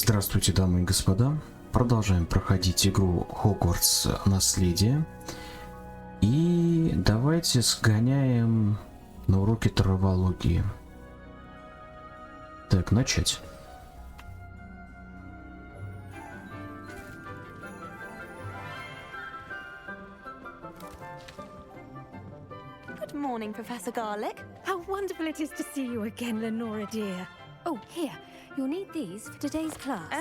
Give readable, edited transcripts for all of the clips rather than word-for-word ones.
Здравствуйте, дамы и господа. Продолжаем проходить игру Hogwarts Наследие. И давайте сгоняем на уроки травологии. Так, начать. Good morning, Professor Garlick. How wonderful it is to see you again, Lenora dear. Oh, here, you'll need these for today's class.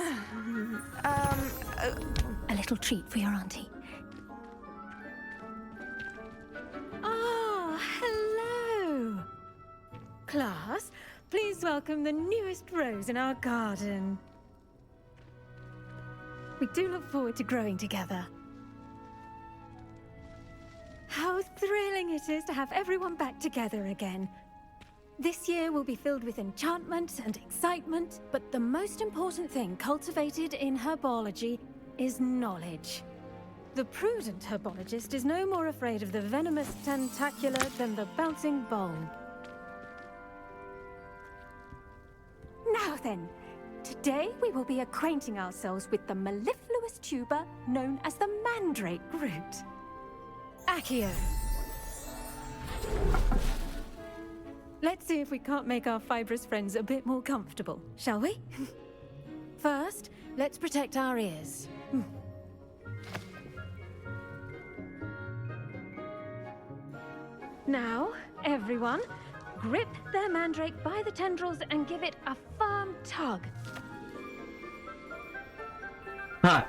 A little treat for your auntie. Ah, hello. Class, please welcome the newest rose in our garden. We do look forward to growing together. How thrilling it is to have everyone back together again. This year will be filled with enchantment and excitement, but the most important thing cultivated in herbology is knowledge. The prudent herbologist is no more afraid of the venomous tentacular than the bouncing bulb. Now then, today we will be acquainting ourselves with the mellifluous tuber known as the mandrake root. Accio. Let's see if we can't make our fibrous friends a bit more comfortable, shall we? First, let's protect our ears. Now, everyone, grip their mandrake by the tendrils and give it a firm tug. А!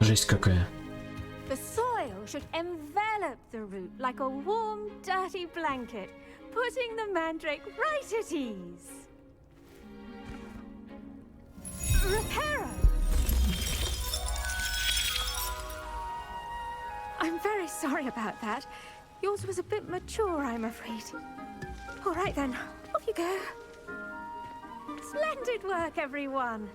Жесть какая. The soil should envelop the root like a warm, dirty blanket, putting the mandrake right at ease. Reparo! I'm very sorry about that. Yours was a bit mature, I'm afraid. All right then, off you go. Splendid work, everyone.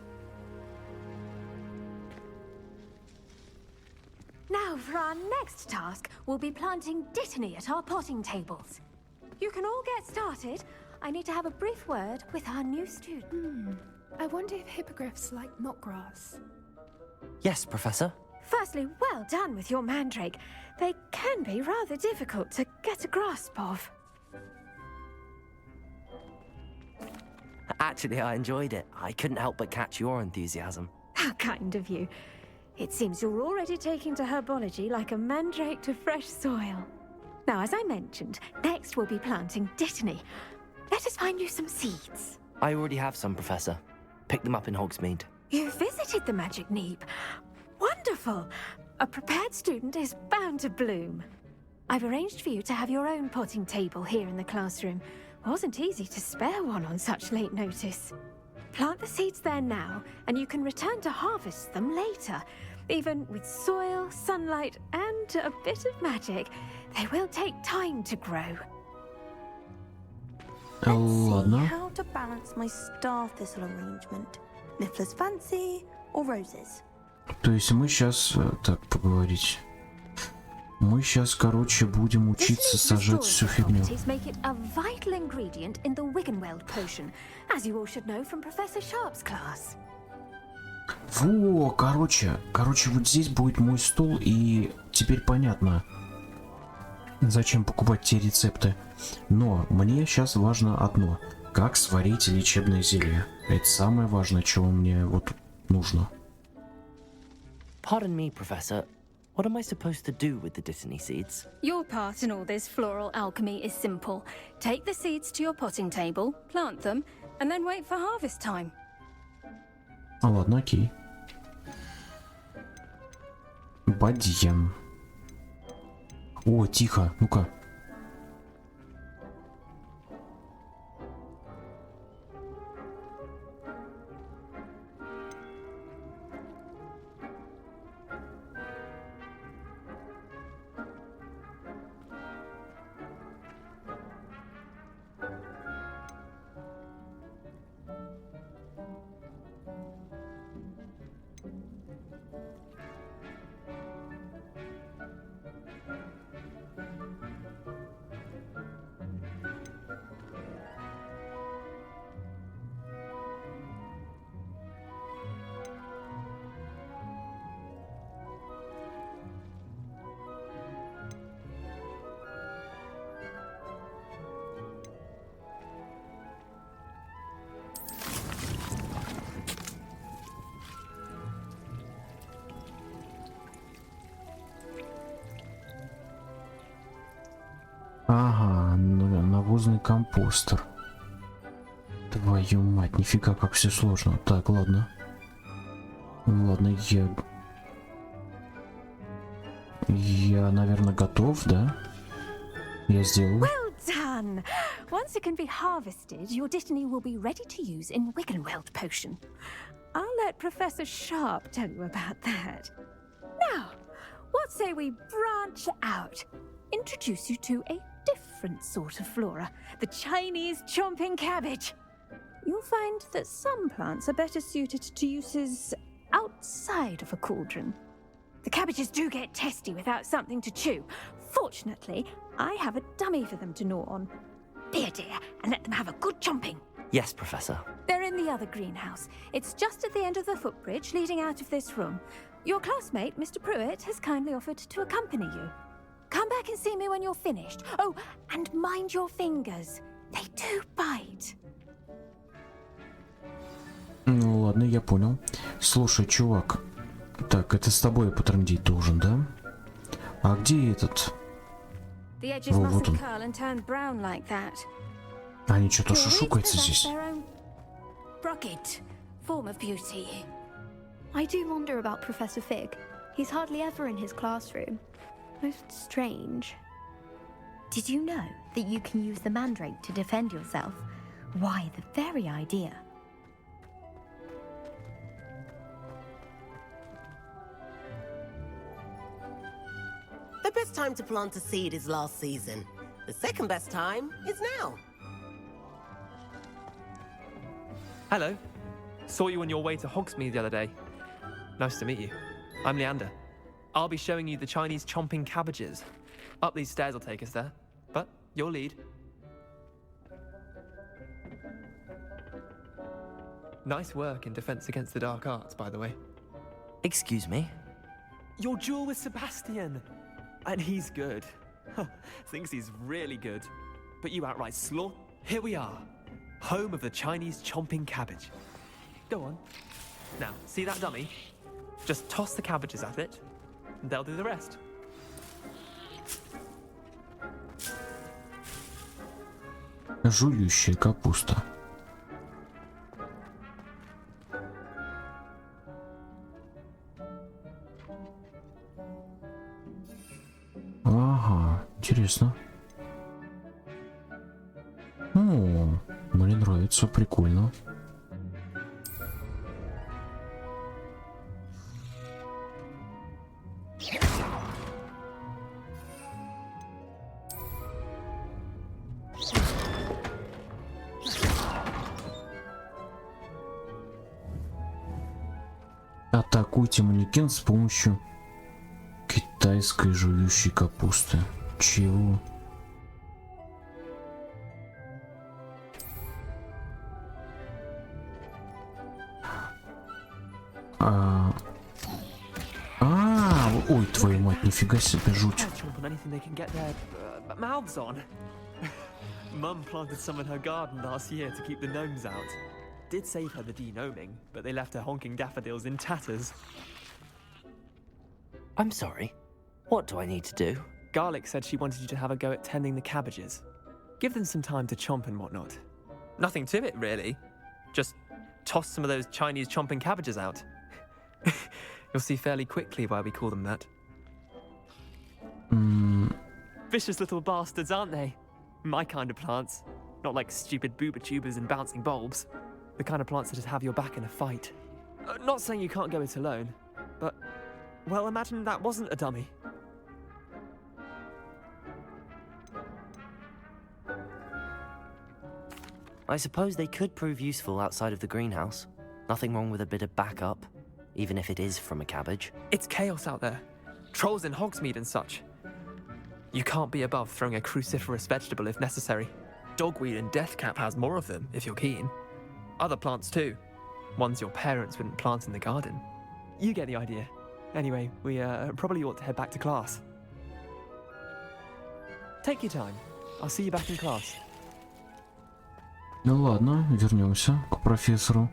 Now, for our next task, we'll be planting dittany at our potting tables. You can all get started. I need to have a brief word with our new student. I wonder if hippogriffs like knotgrass. Yes, Professor. Firstly, well done with your mandrake. They can be rather difficult to get a grasp of. Actually, I enjoyed it. I couldn't help but catch your enthusiasm. How kind of you. It seems you're already taking to herbology like a mandrake to fresh soil. Now, as I mentioned, next we'll be planting dittany. Let us find you some seeds. I already have some, Professor. Picked them up in Hogsmeade. You visited the Magic Neep. Wonderful! A prepared student is bound to bloom. I've arranged for you to have your own potting table here in the classroom. Wasn't easy to spare one on such late notice. Plant the seeds there now, and you can return to harvest them later. Even with soil, sunlight, and a bit of magic, they will take time to grow. Let's see Ладно. how to balance my star thistle arrangement. Niffler's fancy or roses? То есть мы сейчас, так, поговорить. Мы сейчас, короче, будем учиться сажать всю фигню. Make it a vital ingredient in the Wiggenweld potion, as you all should know from Professor Sharp's class. Во, короче, вот здесь будет мой стол, и теперь понятно, зачем покупать те рецепты. Но мне сейчас важно одно: как сварить лечебное зелье. Это самое важное, чего мне вот нужно. Pardon me, Professor. What am I supposed to do with the dittany seeds? Your part in all this floral alchemy is simple. Take the seeds to your potting table, plant them, and then wait for harvest time. А ладно, окей. Бадьян. О, тихо, ну-ка. навозный компостер. Твою мать, нифига, как все сложно. Так, ладно. Ладно, я, наверное, готов, да? Я сделаю. Well done! Once it can be harvested, your destiny will be ready to use in Wiggenweld potion. I'll let Professor Sharp tell you about that. Now, what say we branch out? Introduce you to a different sort of flora, the Chinese chomping cabbage. You'll find that some plants are better suited to uses outside of a cauldron. The cabbages do get testy without something to chew. Fortunately, I have a dummy for them to gnaw on. Be a dear and let them have a good chomping. Yes, Professor. They're in the other greenhouse. It's just at the end of the footbridge leading out of this room. Your classmate, Mr. Pruitt, has kindly offered to accompany you. Come back and see me when you're finished. Oh, and mind your fingers. They do bite. Ну ладно, я понял. Слушай, чувак. Так, это с тобой потрындеть должен, да? А где этот? The edges Вот mustn't он. curl and turn brown like that. Они что-то шушукаются здесь. Rugged form of beauty. I do wonder about Professor Fig. He's hardly ever in his classroom. Most strange. Did you know that you can use the mandrake to defend yourself? Why, the very idea. The best time to plant a seed is last season. The second best time is now. Hello. Saw you on your way to Hogsmeade the other day. Nice to meet you. I'm Leander. I'll be showing you the Chinese chomping cabbages. Up these stairs will take us there, but your lead. Nice work in Defense Against the Dark Arts, by the way. Excuse me? Your duel with Sebastian! And he's good. Thinks he's really good. But you outright slaughter. Here we are. Home of the Chinese chomping cabbage. Go on. Now, see that dummy? Just toss the cabbages at it, and they'll do the rest. Жующая капуста. Ага, интересно. О, мне нравится, прикольно. Атакуйте манекен с помощью китайской жующей капусты. Чего? Ой, твою мать, нифига себе, жуть. Chomp on anything they can get their mouths on. Mum planted some in her garden last year to keep the gnomes out. Did save her the de-gnoming, but they left her honking daffodils in tatters. I'm sorry. What do I need to do? Garlic said she wanted you to have a go at tending the cabbages. Give them some time to chomp and whatnot. Nothing to it, really. Just toss some of those Chinese chomping cabbages out. You'll see fairly quickly why we call them that. Vicious little bastards, aren't they? My kind of plants. Not like stupid booba tubers and bouncing bulbs. The kind of plants that just have your back in a fight. Not saying you can't go it alone, but, well, imagine that wasn't a dummy. I suppose they could prove useful outside of the greenhouse. Nothing wrong with a bit of backup, even if it is from a cabbage. It's chaos out there. Trolls in Hogsmeade and such. You can't be above throwing a cruciferous vegetable if necessary. Dogweed and deathcap has more of them, if you're keen. Other plants too. Ones your parents wouldn't plant in the garden. You get the idea. Anyway, we probably ought to head back to class. Take your time. I'll see you back in class. Ну ладно, вернемся к профессору.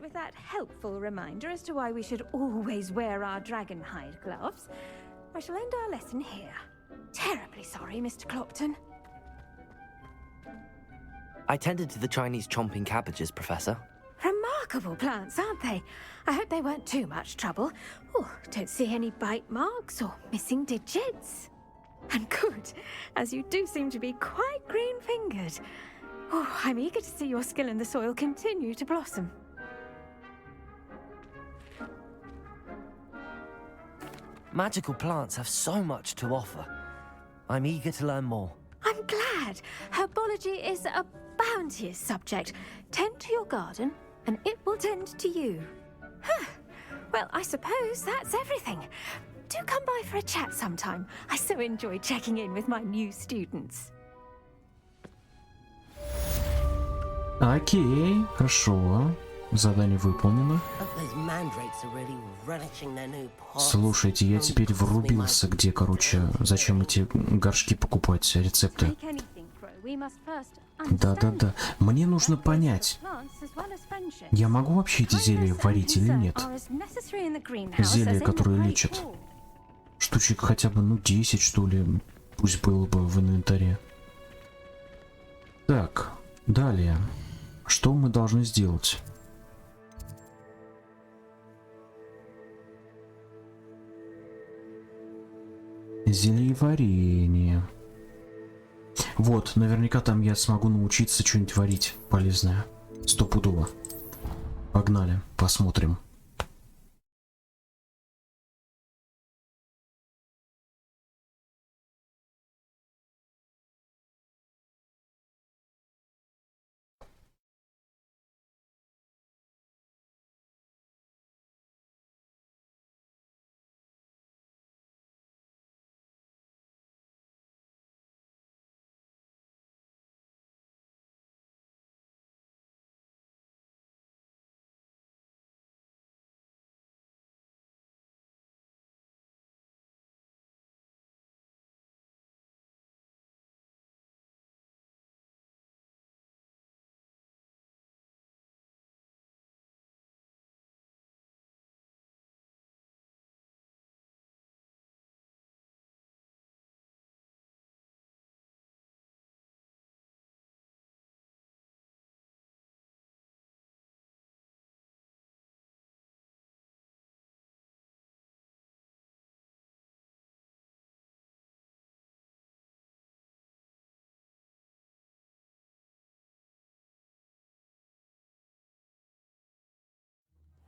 with that helpful reminder as to why we should always wear our dragon hide gloves, I shall end our lesson here. Terribly sorry, Mr. Clopton. I tended to the Chinese chomping cabbages, Professor. Remarkable plants, aren't they? I hope they weren't too much trouble. Oh, don't see any bite marks or missing digits. And good, as you do seem to be quite green-fingered. Oh, I'm eager to see your skill in the soil continue to blossom. Magical plants have so much to offer. I'm eager to learn more. I'm glad. Herbology is a bounteous subject. Tend to your garden, and it will tend to you. Huh. Well, I suppose that's everything. Do come by for a chat sometime. I so enjoy checking in with my new students. Окей, хорошо. Задание выполнено. Слушайте, я теперь врубился, где, короче, зачем эти горшки покупать, рецепты. Да-да-да. Мне нужно понять, я могу вообще эти зелья варить или нет? Зелья, которые лечат. Штучек хотя бы, ну, 10, что ли, пусть было бы в инвентаре. Так, далее. Что мы должны сделать? Зельеварение. Вот, наверняка там я смогу научиться что-нибудь варить полезное. Стопудово. Погнали, посмотрим.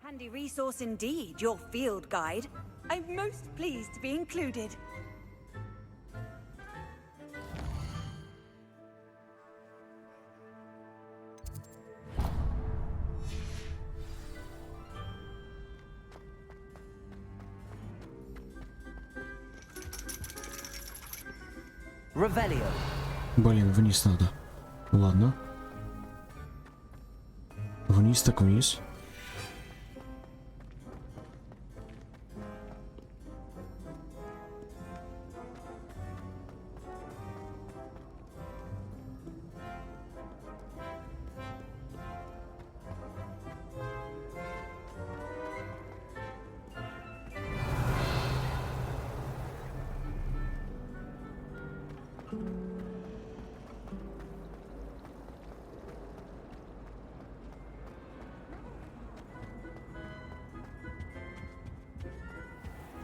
Handy resource indeed, your field guide. I'm most pleased to be included. Revelio. Блин, вниз надо. Ладно. Вниз так вниз.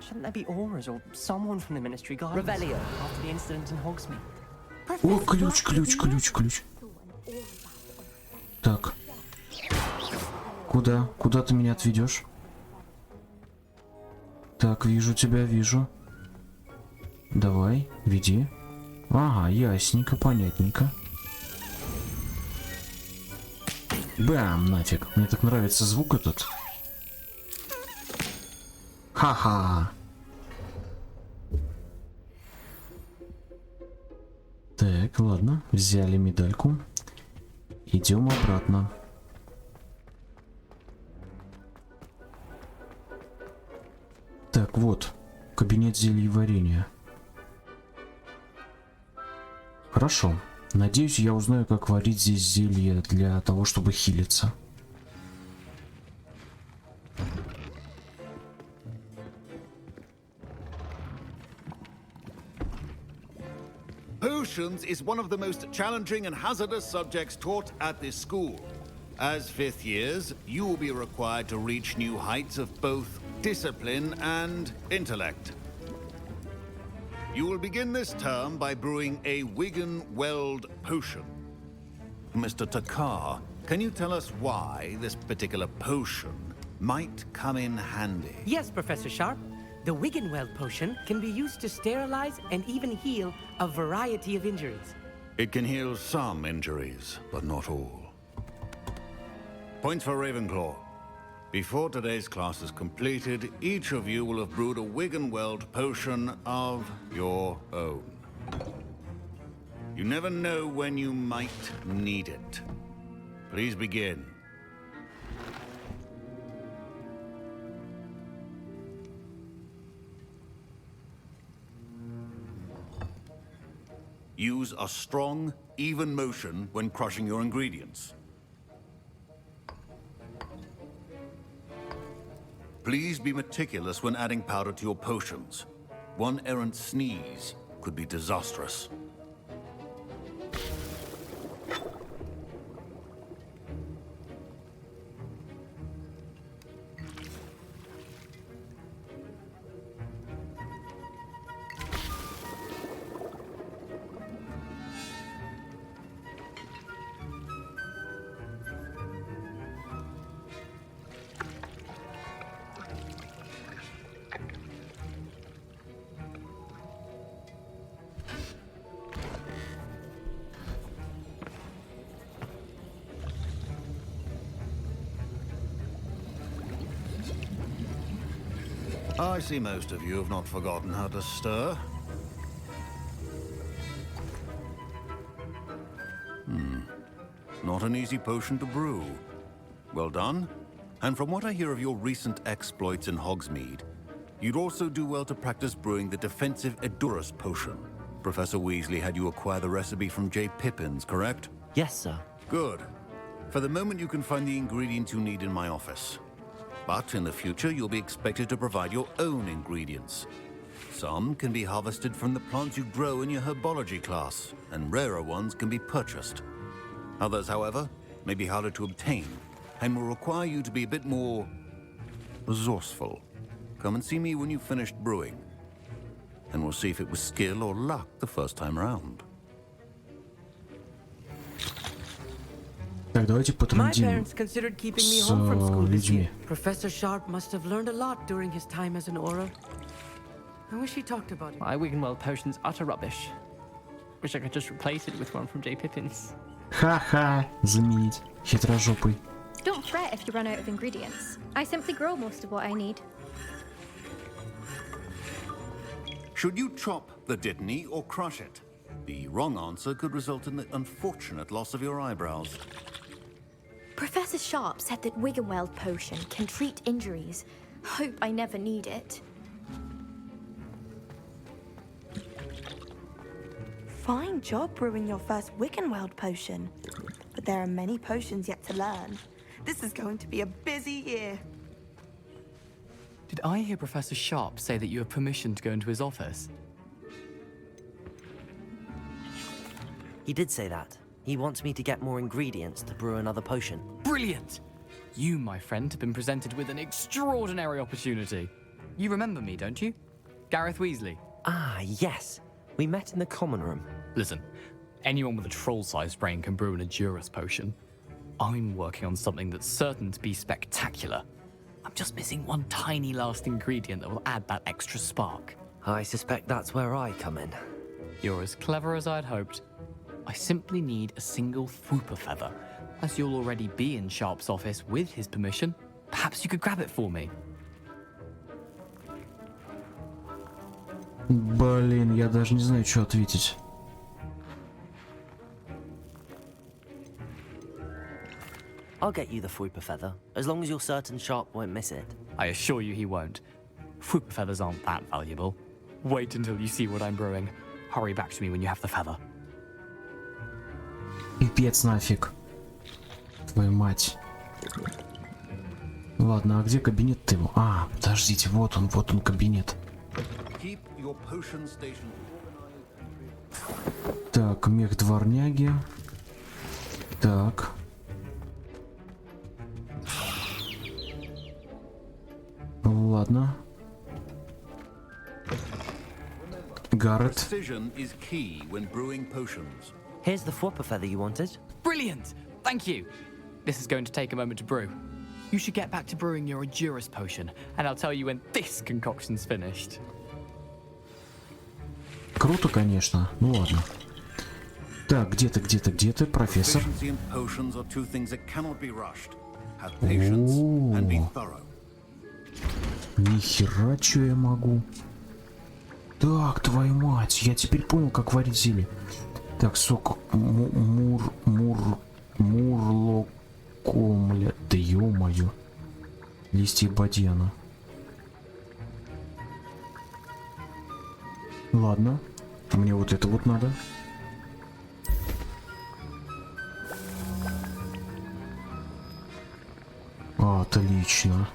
Shouldn't there be Auras or someone from the Ministry guidance? Revelio. After the incident in Hogsmeade. О, ключ. Так. Куда? Куда ты меня отведешь? Так, вижу тебя, вижу. Давай, веди. Ага, ясненько, понятненько. Бам, нафиг. Мне так нравится звук этот. Ха-ха. Так, ладно, взяли медальку. Идем обратно. Так, вот, кабинет зельеварения. Хорошо. Надеюсь, я узнаю, как варить здесь зелье для того, чтобы хилиться. potions is one of the most challenging and hazardous subjects taught at this school. As fifth years, you will be required to reach new heights of both discipline and intellect. You will begin this term by brewing a Wiggenweld potion. Mr. Takar, can you tell us why this particular potion might come in handy? Yes, Professor Sharp. The Wiggenweld potion can be used to sterilize and even heal a variety of injuries. It can heal some injuries, but not all. Points for Ravenclaw. Before today's class is completed, each of you will have brewed a Wiggenweld potion of your own. You never know when you might need it. Please begin. Use a strong, even motion when crushing your ingredients. Please be meticulous when adding powder to your potions. One errant sneeze could be disastrous. I see most of you have not forgotten how to stir. Not an easy potion to brew. Well done. And from what I hear of your recent exploits in Hogsmeade, you'd also do well to practice brewing the defensive Edurus potion. Professor Weasley had you acquire the recipe from J. Pippin's, correct? Yes, sir. Good. For the moment, you can find the ingredients you need in my office. But in the future, you'll be expected to provide your own ingredients. Some can be harvested from the plants you grow in your herbology class, and rarer ones can be purchased. Others, however, may be harder to obtain, and will require you to be a bit more resourceful. Come and see me when you've finished brewing, and we'll see if it was skill or luck the first time round. Так, давайте My потрындим parents considered keeping me с home from school this людьми. year. Professor Sharp must have learned a lot during his time as an Auror. I wish he talked about it. My Wiggenweld potion's utter rubbish. Wish I could just replace it with one from J. Pippin's. Ха-ха, заменить. Хитрожопый. Don't fret if you run out of ingredients. I simply grow most of what I need. Should you chop the Dittany or crush it? The wrong answer could result in the unfortunate loss of your eyebrows. Professor Sharp said that Wiggenweld potion can treat injuries. Hope I never need it. Fine job brewing your first Wiggenweld potion. But there are many potions yet to learn. This is going to be a busy year. Did I hear Professor Sharp say that you have permission to go into his office? He did say that. He wants me to get more ingredients to brew another potion. Brilliant! You, my friend, have been presented with an extraordinary opportunity. You remember me, don't you? Gareth Weasley. Ah, yes. We met in the common room. Listen, anyone with a troll-sized brain can brew an Edurus potion. I'm working on something that's certain to be spectacular. I'm just missing one tiny last ingredient that will add that extra spark. I suspect that's where I come in. You're as clever as I'd hoped. I simply need a single Fwooper feather. As you'll already be in Sharp's office with his permission, perhaps you could grab it for me. Блин, я даже не знаю, что ответить. I'll get you the Fwooper feather, as long as you're certain Sharp won't miss it. I assure you he won't. Fwooper feathers aren't that valuable. Wait until you see what I'm brewing. Hurry back to me when you have the feather. Пипец нафиг. Твою мать. Ладно, а где кабинет-то его? А, подождите, вот он кабинет. Так, мех дворняги. Так. Ладно. Гаррет. Precision is key when brewing potions. Here's the flopper feather you wanted. Brilliant! Thank you! This is going to take a moment to brew. You should get back to brewing your Endurus potion, and I'll tell you when this concoction's finished. Круто, конечно. Ну ладно. Так, где ты, профессор? Efficiency and potions are two things that cannot be rushed. Have patience and be thorough. Нихера, что я могу. Так, твою мать, я теперь понял, как варить зелье. Так, сок мурлокомля. Да ё-моё. Листья бадьяна. Ладно, мне вот это вот надо. Отлично.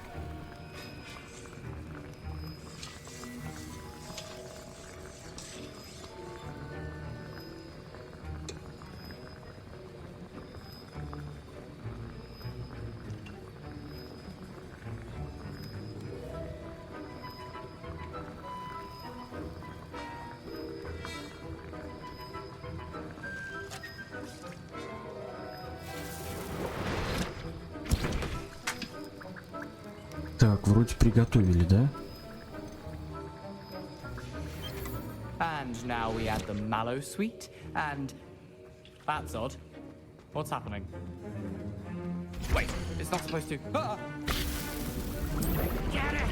Так, вроде приготовили, да? And now we add the mallow sweet, and... That's odd. What's happening? Wait, it's not supposed to... Ah! Get it!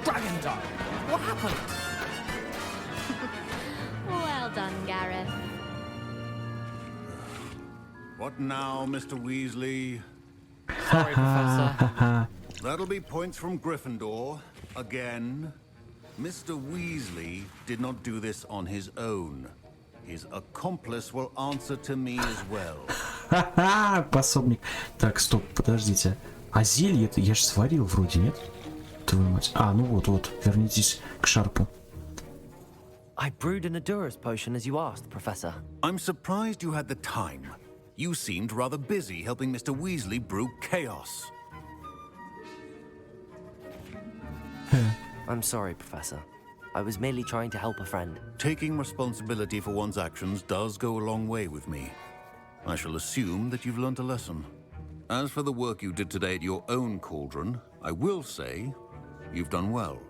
Dragon die! What happened? Well done, Gareth. What now, Mr. Weasley? Sorry, Professor. That'll be points from Gryffindor. Again. Mr. Weasley did not do this on his own. His accomplice will answer to me as well. Ха-ха, пособник. Так, стоп, подождите. А зелье-то я ж сварил вроде, нет? Твою мать. А, ну вот, вернитесь к шарпу. I brewed an Endurus potion as you asked, Professor. I'm surprised you had the time. You seemed rather busy helping Mr. Weasley brew chaos. I'm sorry, Professor. I was merely trying to help a friend. Taking responsibility for one's actions does go a long way with me. I shall assume that you've learnt a lesson. As for the work you did today at your own cauldron, I will say you've done well.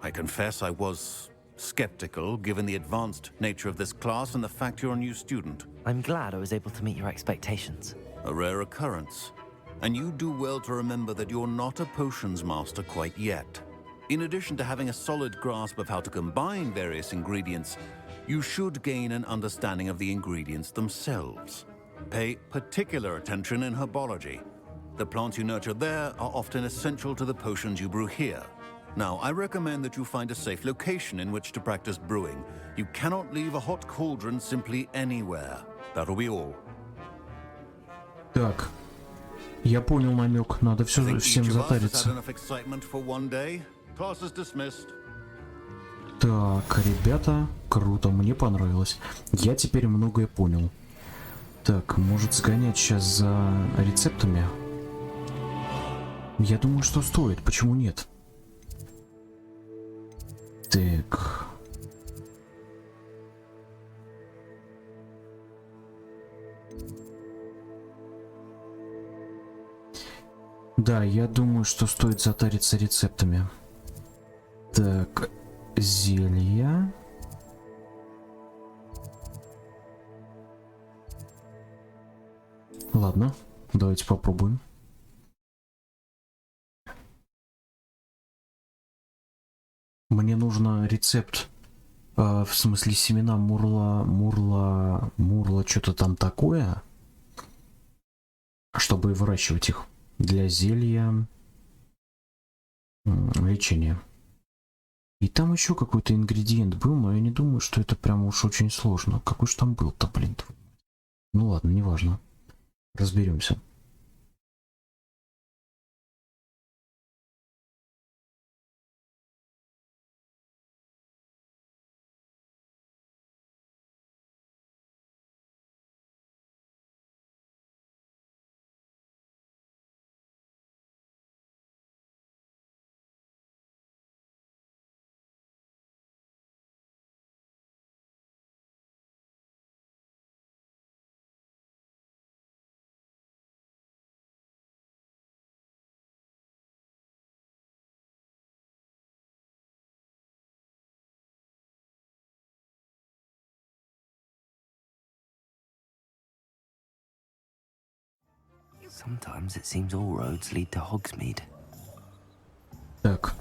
I confess I was skeptical given the advanced nature of this class and the fact you're a new student. I'm glad I was able to meet your expectations. A rare occurrence. And you do well to remember that you're not a potions master quite yet. In addition to having a solid grasp of how to combine various ingredients, you should gain an understanding of the ingredients themselves. Pay particular attention in herbology. The plants you nurture there are often essential to the potions you brew here. Now, I recommend that you find a safe location in which to practice brewing. You cannot leave a hot cauldron simply anywhere. That'll be all. Так, я понял намек. Надо всем затариться. Так, ребята, круто, мне понравилось. Я теперь многое понял. Так, может сгонять сейчас за рецептами? Я думаю, что стоит. Почему нет? Так. Да, я думаю, что стоит затариться рецептами. Так, зелья. Ладно, давайте попробуем. Мне нужно рецепт, в смысле семена мурла, что-то там такое, чтобы выращивать их для зелья лечения. И там еще какой-то ингредиент был, но я не думаю, что это прям уж очень сложно. Какой же там был-то, блин? Ну ладно, неважно. Разберемся. Sometimes it seems all roads lead to Hogsmeade. Так.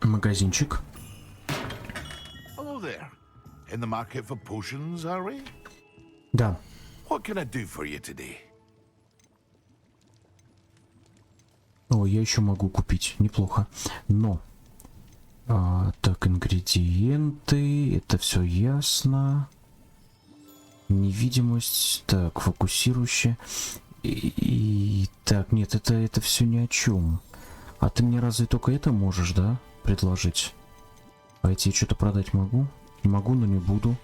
Магазинчик. Hello there. In the market for potions, are we? Да. What can I do for you today? О, я еще могу купить. Неплохо. Но. Так, ингредиенты. Это все ясно. Невидимость. Так, фокусирующая. Так, нет, это все ни о чем. А ты мне разве только это можешь, да, предложить? А я тебе что-то продать могу? Могу, но не буду.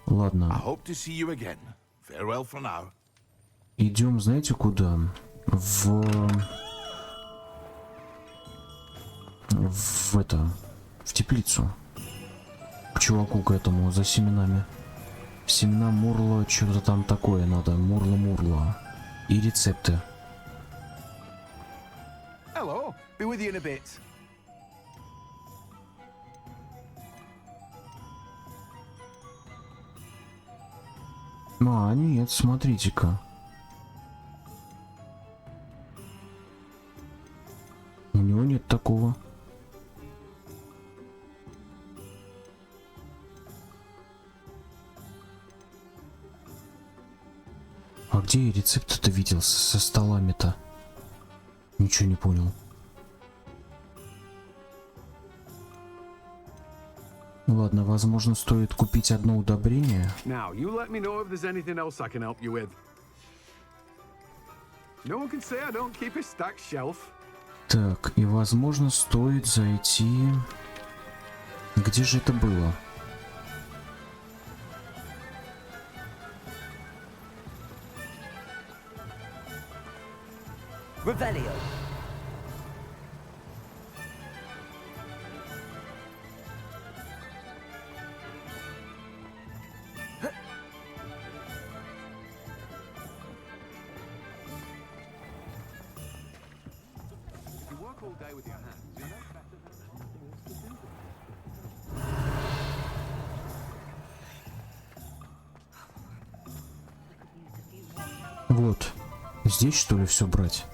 Ладно. Идем, знаете, куда? В теплицу. К чуваку, к этому, за семенами. Семена мурла, что-то там такое надо. Мурла. И рецепты. Hello, be with you in a bit. Нет, смотрите-ка. У него нет такого. А где я рецепт-то видел со столами-то? Ничего не понял. Ладно, возможно, стоит купить одно удобрение. Now, you let me know if there's anything else I can help you with. No one can say I don't keep a stacked shelf. Так, и возможно, стоит зайти... Где же это было? Revelio. Вот. Здесь, что ли, все брать?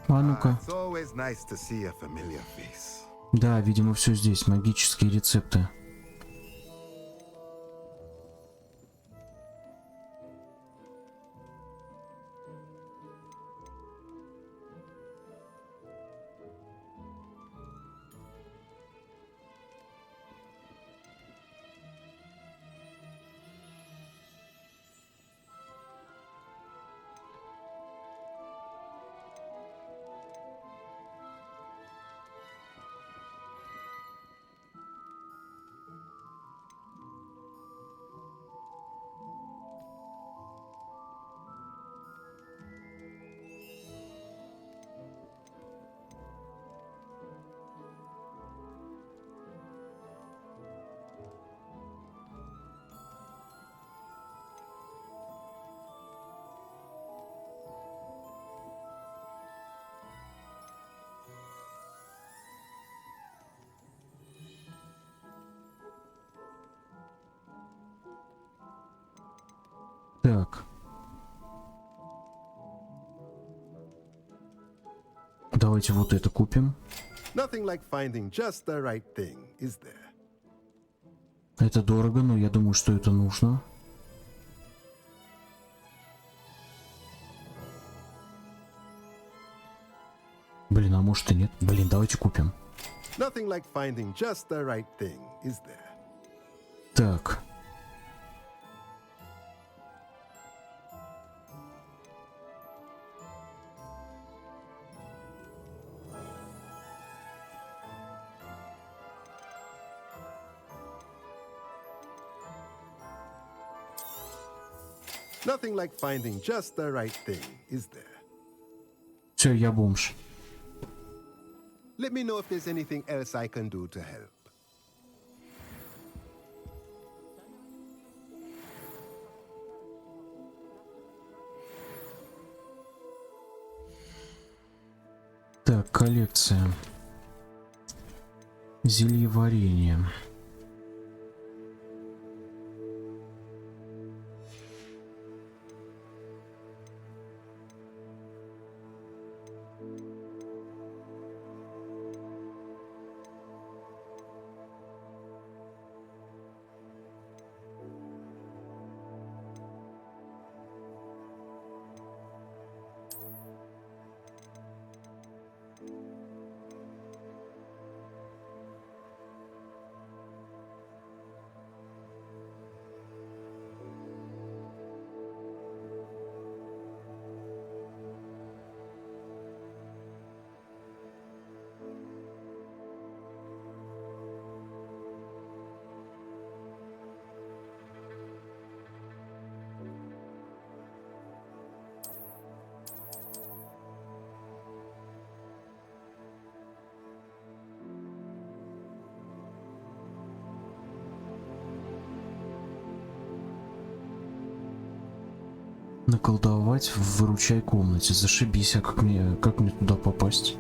А ну-ка. Да, видимо, все здесь. Магические рецепты. Так. Давайте вот это купим. Это дорого, но я думаю, что это нужно. Блин, а может и нет. Блин, давайте купим. Так. Nothing like finding just the right thing, is there? Все, я бомж. Let me know if there's anything else I can do to help. Так, коллекция. Зельеварение. колдовать в выручай комнате. Зашибись, а как мне туда попасть?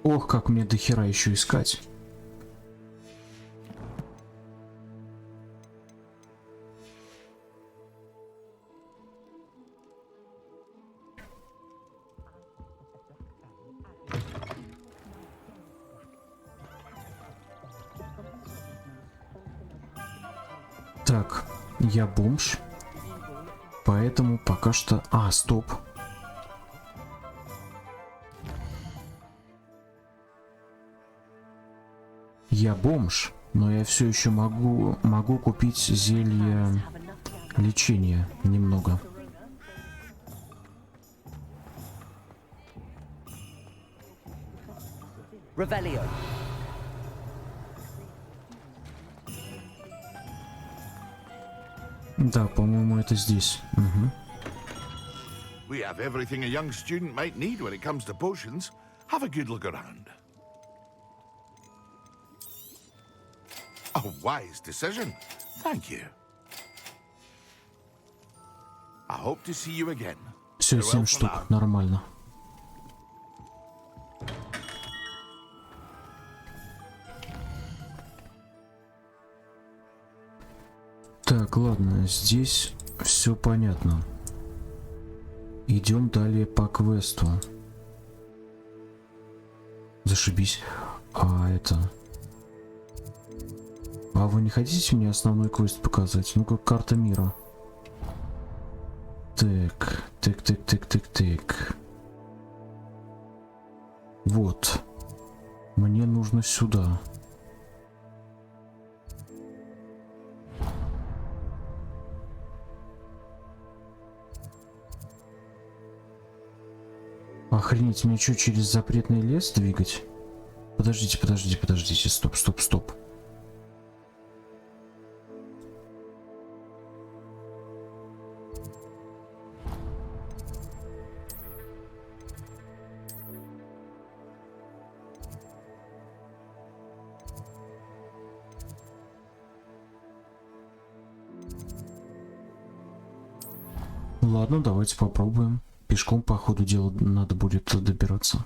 Ох, как мне дохера еще искать. Так, я бомж, поэтому пока что... А, стоп. Я бомж, но я все еще могу купить зелье лечения немного. Revelio. Да, по-моему, это здесь. Угу. We have everything a young student might need when it comes to potions. Have a good look around. A wise decision. Thank you. I hope to see you again. Все, 7 штук, нормально. Так, ладно, здесь все понятно. Идем далее по квесту. Зашибись. А это... А вы не хотите мне основной квест показать? Ну, как карта мира. Так. Вот. Мне нужно сюда. Охренеть, мне что, через запретный лес двигать? Подождите, стоп. Ладно, давайте попробуем. Пешком, по ходу дела, надо будет добираться.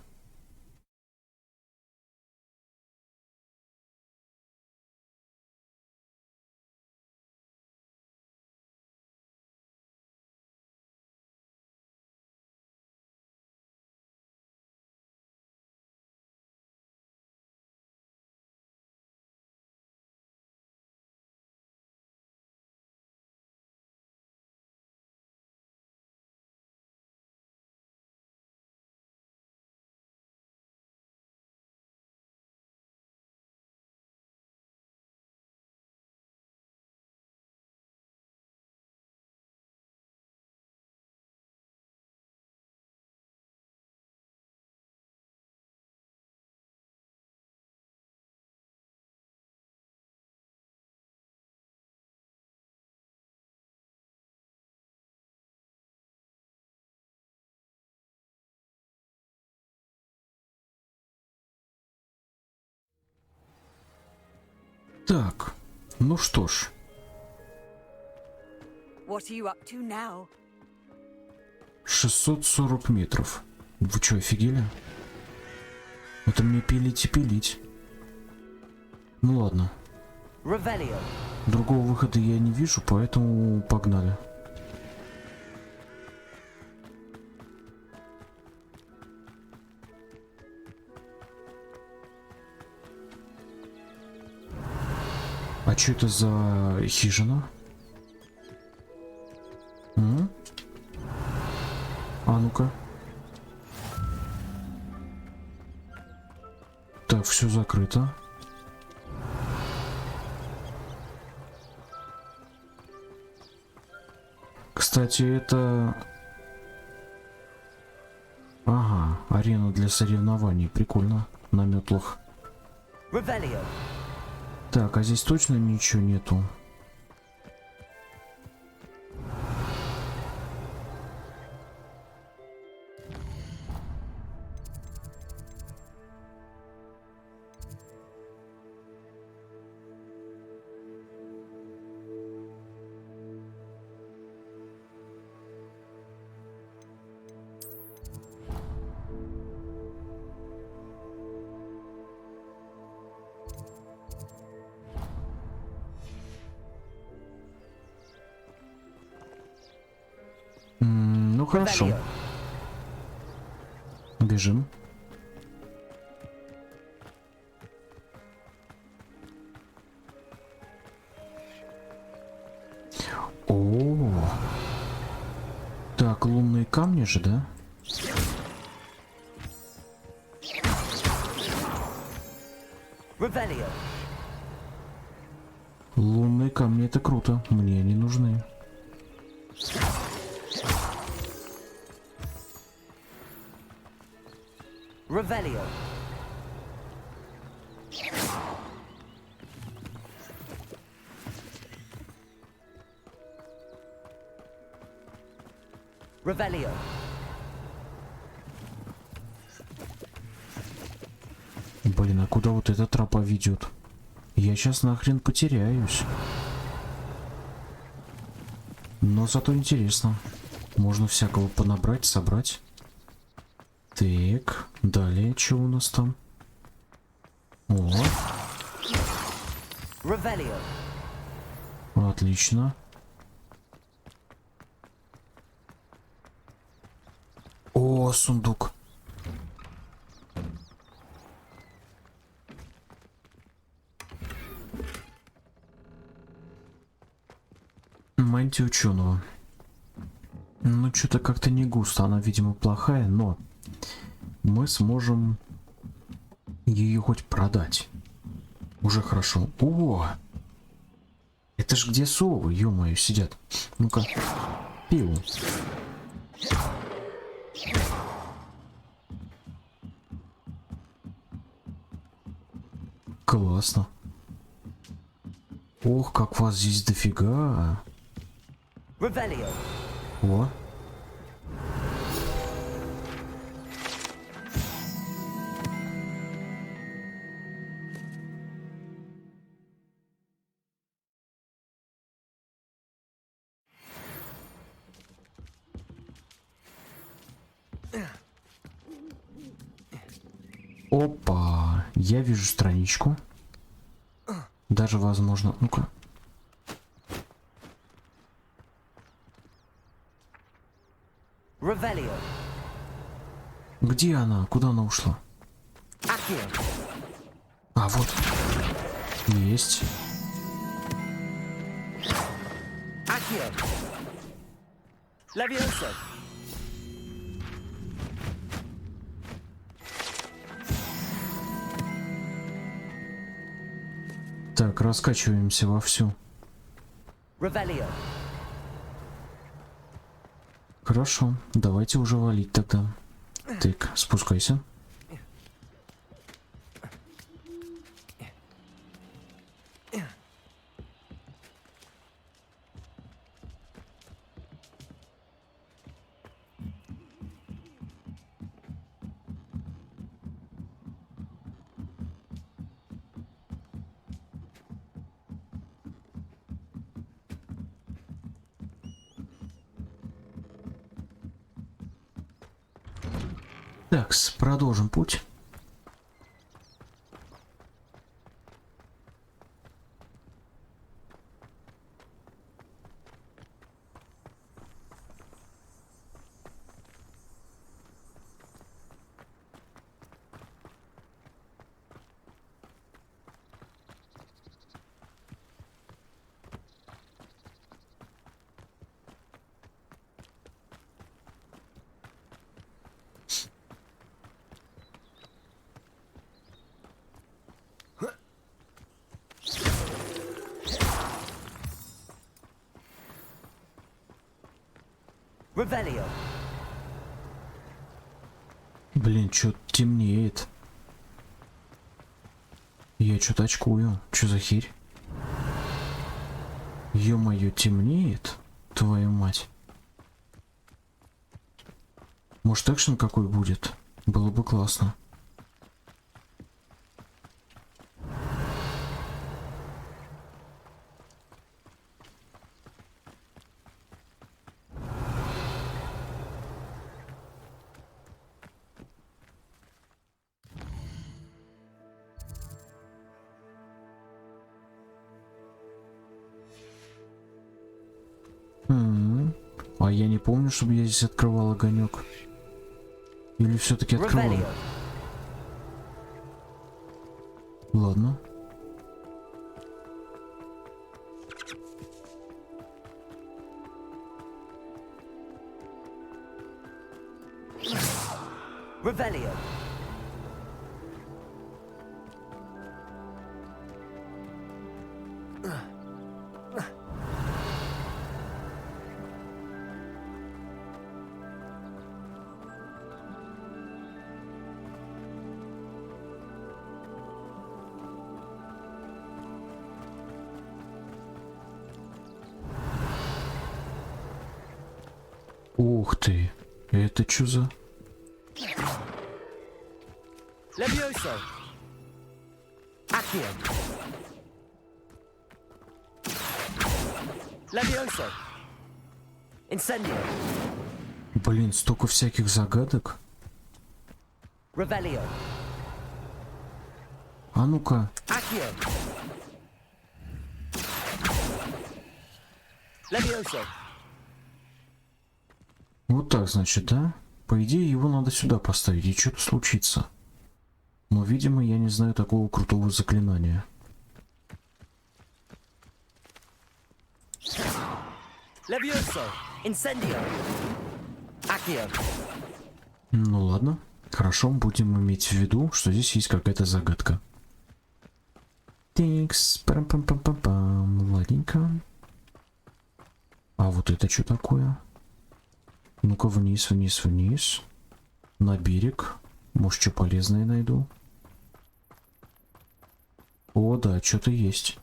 Так, ну что ж. What are you up to now? 640 метров. Вы что, офигели? Это мне пилить и пилить. Ну ладно. Revelio. Другого выхода я не вижу, поэтому погнали. А что это за хижина? А ну-ка. Так, все закрыто. Кстати, это... Ага, арена для соревнований. Прикольно. На метлах. Revelio. Так, а здесь точно ничего нету? хорошо. Бежим. О, так, лунные камни же, да? Лунные камни — это круто, мне они нужны. Revelio. Revelio. Блин, а куда вот эта тропа ведет? Я сейчас нахрен потеряюсь. Но зато интересно. Можно всякого понабрать, собрать. Так, далее, что у нас там? О. Revelio. Отлично. О, сундук. Мантия ученого. Ну, что-то как-то не густо. Она, видимо, плохая, но мы сможем ее хоть продать. Уже хорошо. О! Это ж где совы, ё-моё, сидят. Ну-ка, пиво. Классно. Ох, как вас здесь дофига. Revelio. О. Опа, я вижу страничку. Даже возможно, ну-ка. Revelio. Где она? Куда она ушла? Accio. А, вот. Есть. Accio. Levioso. Так, раскачиваемся вовсю. Revelio. Хорошо, давайте уже валить тогда. Так, спускайся. Так, продолжим путь. Revelio. Блин, что-то темнеет. Я что-то очкую. Что за херь? Ё-моё, темнеет? Твою мать. Может, экшен какой будет? Было бы классно. А А я не помню, чтобы я здесь открывал огонек. Или все-таки открывал? Ладно. Revelio. Ух ты, это что за... Levioso. Accio. Levioso. Incendio. Блин, столько всяких загадок. Revelio. А ну-ка. Accio. Levioso. Вот так, значит, да? По идее, его надо сюда поставить, и что-то случится. Но, видимо, я не знаю такого крутого заклинания. Levioso. Incendio. Accio. Ну ладно. Хорошо, будем иметь в виду, что здесь есть какая-то загадка. Тикс, пам-пам-пам-пам-пам, ладненько. А вот это что такое? Ну-ка, вниз, вниз, вниз. На берег. Может, что полезное найду. О, да, что-то есть.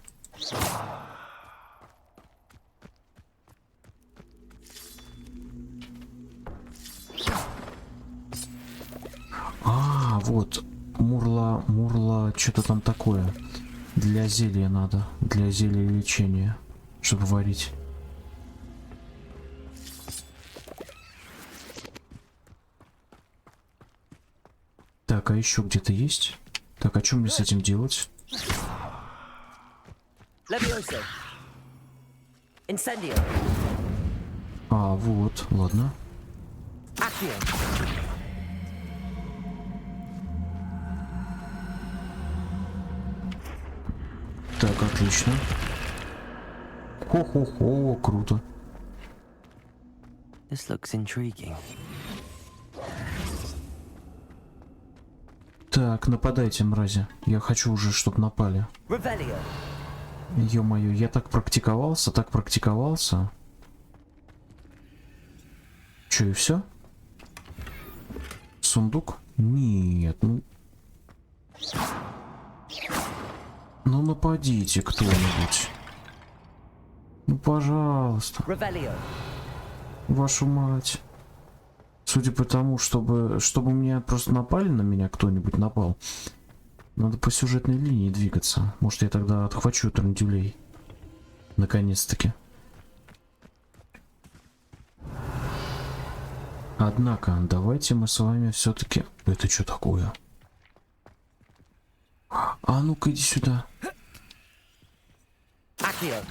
А, вот. Мурла, что-то там такое. Для зелья надо. Для зелья лечения. Чтобы варить. Так, а еще где-то есть? Так, а что мне с этим делать? Levioso. Incendio. А, вот, ладно. Accio. Так, отлично. Хо-хо-хо, круто. This looks intriguing. Так, нападайте, мрази. Я хочу уже, чтобы напали. Revelio. Ё-моё, я так практиковался, так практиковался. Чё, и все? Сундук? Нет, ну... Ну нападите кто-нибудь. Ну пожалуйста. Revelio. Вашу мать. Судя по тому, чтобы меня просто напали на меня, кто-нибудь напал. Надо по сюжетной линии двигаться. Может, я тогда отхвачу трандюлей. Наконец-таки. Однако, давайте мы с вами все-таки... Это что такое? А ну-ка, иди сюда. Accio.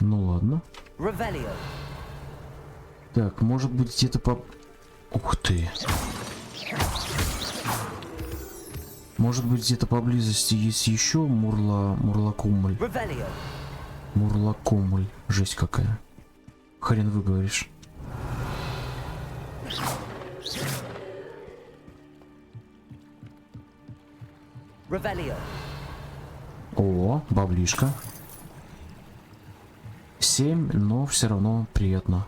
Ну ладно. Revelio. Так, может быть где-то по... Ух ты. Может быть где-то поблизости есть еще мурлакумуль. Revelio. Мурлакумуль. Жесть какая. Хрен выговоришь. Revelio. О, баблишка. 7, но все равно приятно.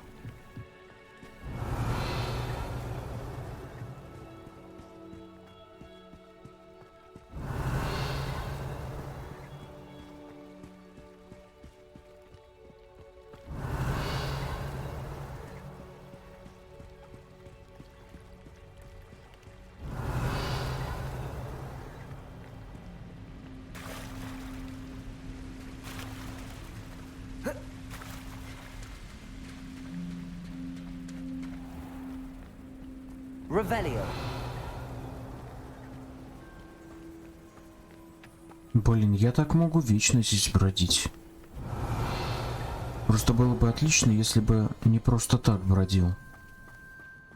Revelio. Блин, я так могу вечно здесь бродить. Просто было бы отлично, если бы не просто так бродил.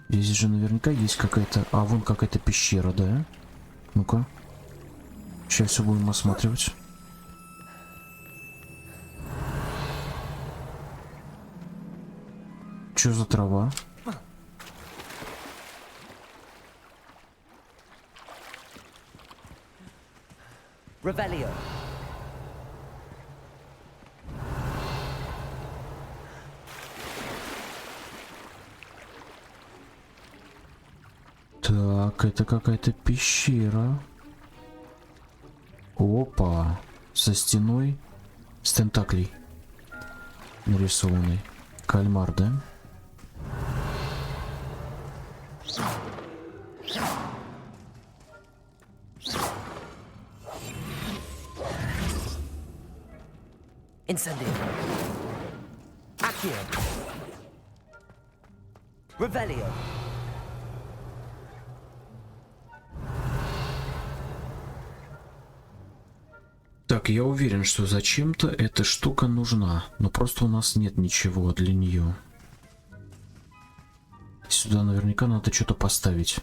Здесь же наверняка есть какая-то... А, вон какая-то пещера, да? Ну-ка. Сейчас все будем осматривать. Что за трава? Revelio. Так, это какая-то пещера. Опа. Со стеной с тентаклей нарисованный. Кальмар, да? Incendio. Accio. Revelio. Так, я уверен, что зачем-то эта штука нужна, но просто у нас нет ничего для нее. Сюда наверняка надо что-то поставить.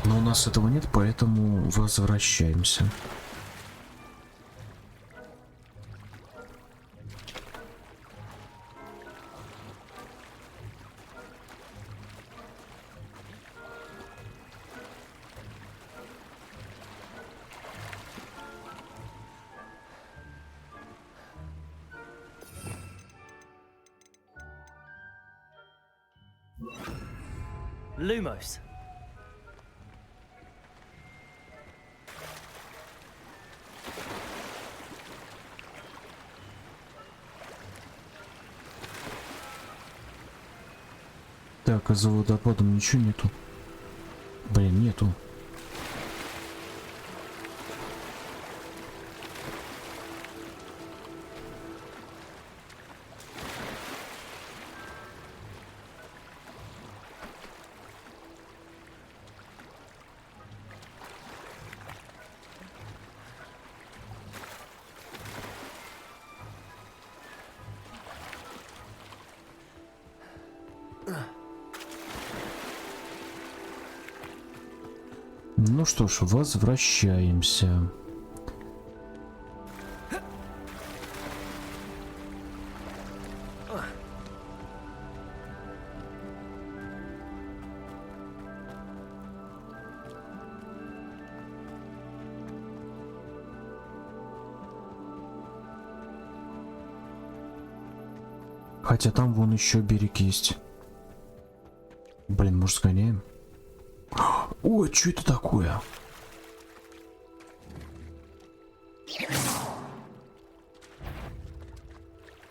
Но у нас этого нет, поэтому возвращаемся. Lumos. Так, а за водопадом ничего нету? Блин, нету. Ну что ж, возвращаемся. Хотя там вон еще берег есть. Блин, может сгоняем? Ой, что это такое?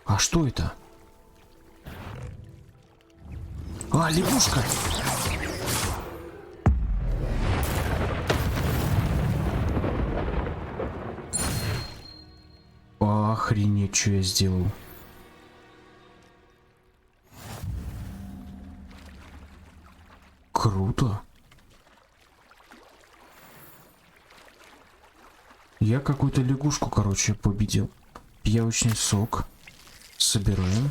А что это? А, лягушка! Охренеть, что я сделал. Круто. Я какую-то лягушку, короче, победил. Пиявочный сок. Собираем.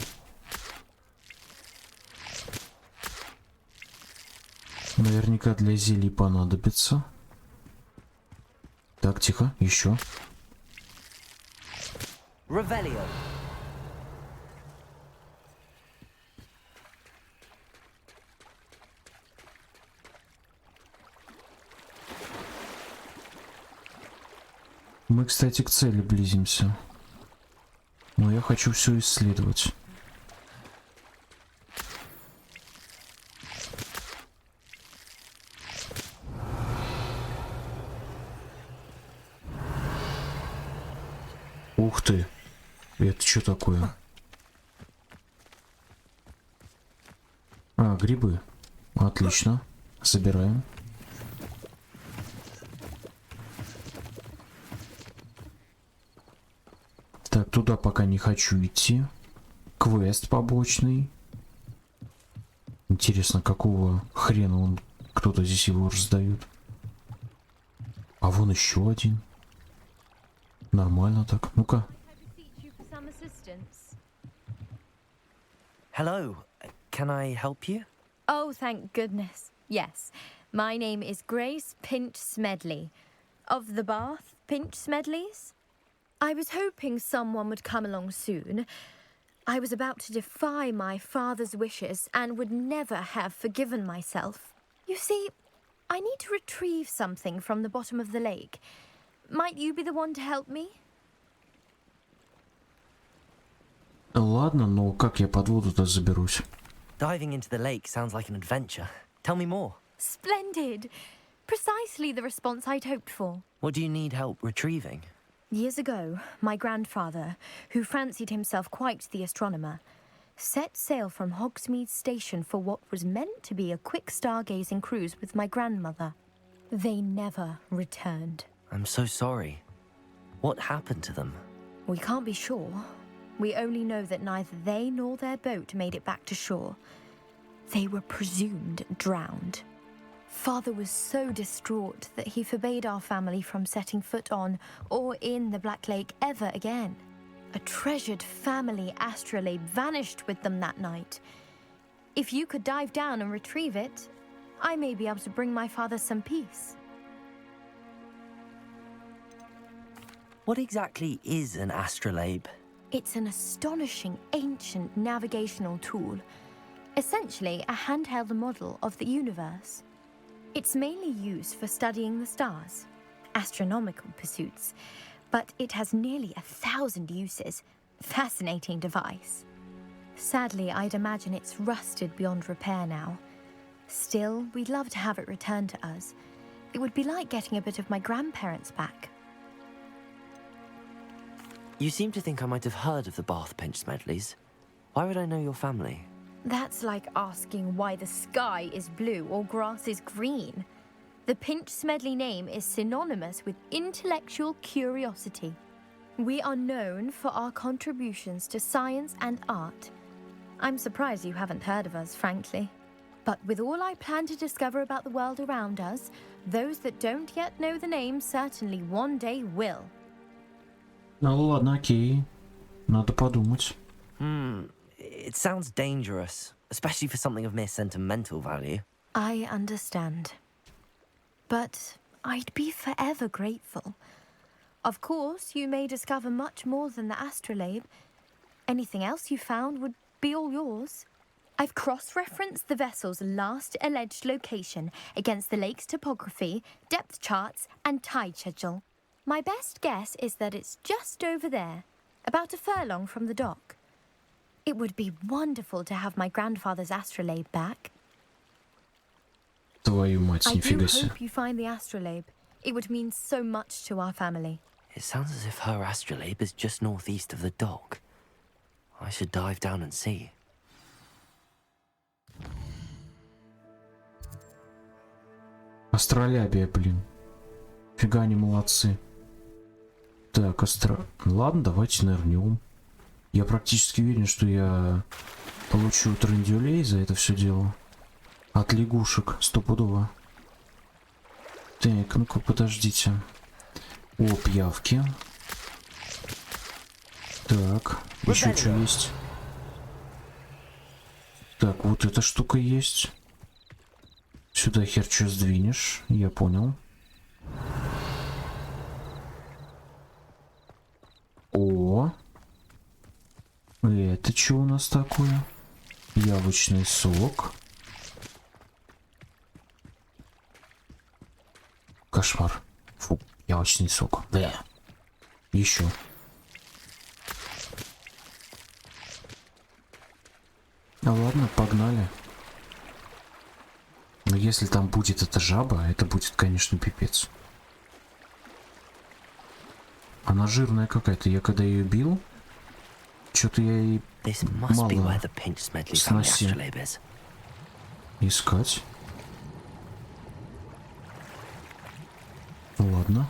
Наверняка для зелий понадобится. Так, тихо, еще. Revelio. Мы, кстати, к цели близимся. Но я хочу все исследовать. Ух ты! Это что такое? А, грибы. Отлично. Собираем. Так, туда пока не хочу идти. Квест побочный. Интересно, какого хрена он, кто-то здесь его раздает. А вон еще один. Нормально так. Ну-ка. Hello. Can I help you? Oh, thank goodness. Yes. My name is Grace Pinch Smedley. Of the Bath Pinch Smedleys? I was hoping someone would come along soon. I was about to defy my father's wishes and would never have forgiven myself. You see, I need to retrieve something from the bottom of the lake. Might you be the one to help me? Ладно, но как я под воду-то заберусь? Diving into the lake sounds like an adventure. Tell me more. Splendid. Precisely the response I'd hoped for. What do you need help retrieving? Years ago, my grandfather, who fancied himself quite the astronomer, set sail from Hogsmeade Station for what was meant to be a quick stargazing cruise with my grandmother. They never returned. I'm so sorry. What happened to them? We can't be sure. We only know that neither they nor their boat made it back to shore. They were presumed drowned. Father was so distraught that he forbade our family from setting foot on or in the Black Lake ever again. A treasured family astrolabe vanished with them that night. If you could dive down and retrieve it, I may be able to bring my father some peace. What exactly is an astrolabe? It's an astonishing ancient navigational tool. Essentially a handheld model of the universe. It's mainly used for studying the stars, astronomical pursuits, but it has nearly 1,000 uses. Fascinating device. Sadly, I'd imagine it's rusted beyond repair now. Still, we'd love to have it returned to us. It would be like getting a bit of my grandparents back. You seem to think I might have heard of the Bath Pinch Smedleys. Why would I know your family? That's like asking why the sky is blue or grass is green. The Pinch Smedley name is synonymous with intellectual curiosity. We are known for our contributions to science and art. I'm surprised you haven't heard of us, frankly. But with all I plan to discover about the world around us, those that don't yet know the name certainly one day will. Ну ладно, окей. Надо подумать. It sounds dangerous, especially for something of mere sentimental value. I understand. But I'd be forever grateful. Of course, you may discover much more than the astrolabe. Anything else you found would be all yours. I've cross-referenced the vessel's last alleged location against the lake's topography, depth charts, and tide schedule. My best guess is that it's just over there, about a furlong from the dock. It would be wonderful to have my grandfather's astrolabe back. Твою мать, I do нифига себе. hope you find the astrolabe. It would mean so much to our family. It sounds as if her astrolabe is just northeast of the dock. I should dive down and see. Астролябия, блин. Фига они молодцы. Так, Ладно, давайте нырнем. Я практически уверен, что я получу трындюлей за это все дело. От лягушек, стопудово. Так, ну-ка, подождите. О, пиявки. Так, еще что есть? Так, вот эта штука есть. Сюда хер что сдвинешь, я понял. О, это что у нас такое? Яблочный сок. Кошмар. Фу, яблочный сок. Да. Еще. Ну ладно, погнали. Но если там будет эта жаба, это будет, конечно, пипец. Она жирная какая-то. Я когда ее бил, что-то я и мало сносил. Искать. Ладно.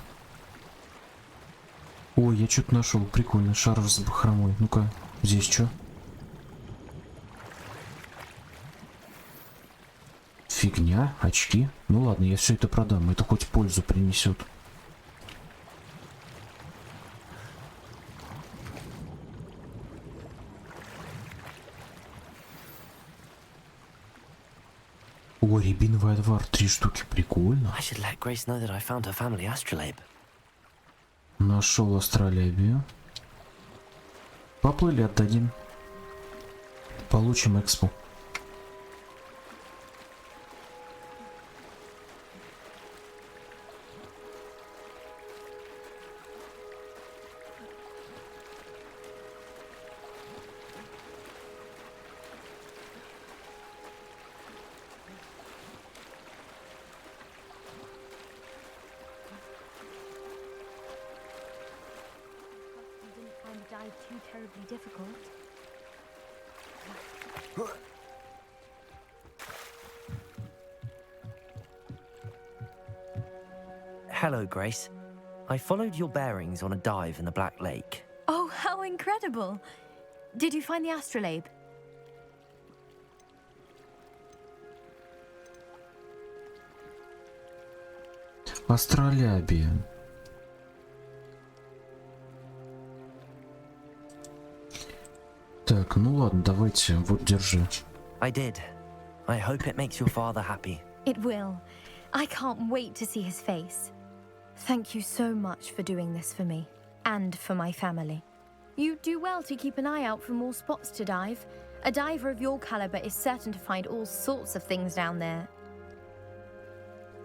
Ой, я что-то нашел. Прикольно. Шар с бахромой. Ну-ка, здесь что? фигня, очки. Ну ладно, я все это продам, это хоть пользу принесет. О, рябиновый отвар, 3 штуки, прикольно. I should let Grace know that I found her family astrolabe. Нашел астролябию. Поплыли, отдадим. Получим экспо. Too terribly difficult. Hello, Grace. I followed your bearings on a dive in the Black Lake. Oh, how incredible! Did you find the astrolabe? Астролябия. Так, ну ладно, давайте, вот держи. I did. I hope it makes your father happy. It will. I can't wait to see his face. Thank you so much for doing this for me, and for my family. You do well to keep an eye out for more spots to dive. A diver of your caliber is certain to find all sorts of things down there.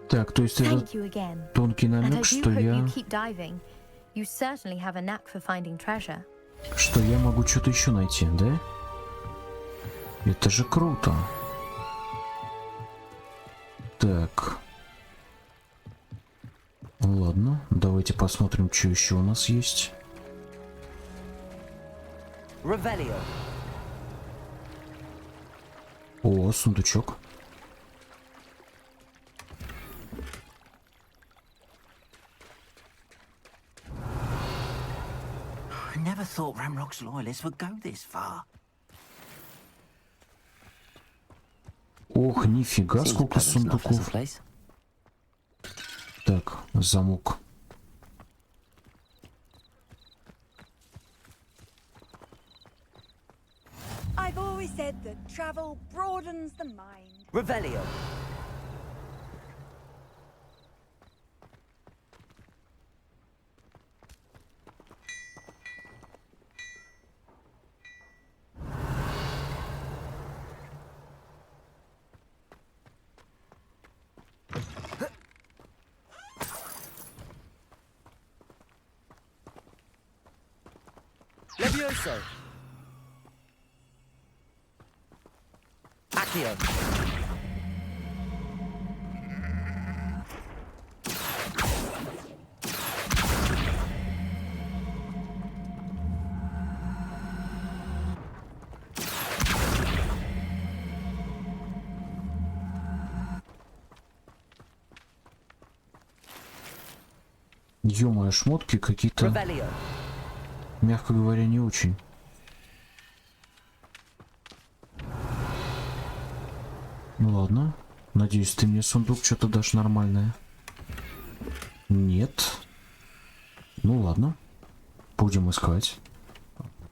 Так, то есть это Thank you again. тонкий And I намек, do что hope я... you keep diving. You certainly have a knack for finding treasure. Что я могу что-то еще найти, да? Это же круто. Так. Ладно, давайте посмотрим, что еще у нас есть. Revelio. О, сундучок. I never thought Ramrock's loyalists would go this far. Ох, нифига, сколько сундуков. Так, замок. I've always said that travel broadens the mind. Revelio. Levioso. Accio. Ё-моё, шмотки какие-то, мягко говоря, не очень. Ну ладно. Надеюсь, ты мне сундук что-то дашь нормальное. Нет. Ну ладно. Будем искать.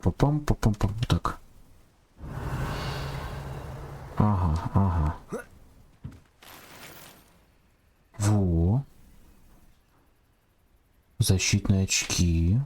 Папам. Так. Ага. Во. Защитные очки.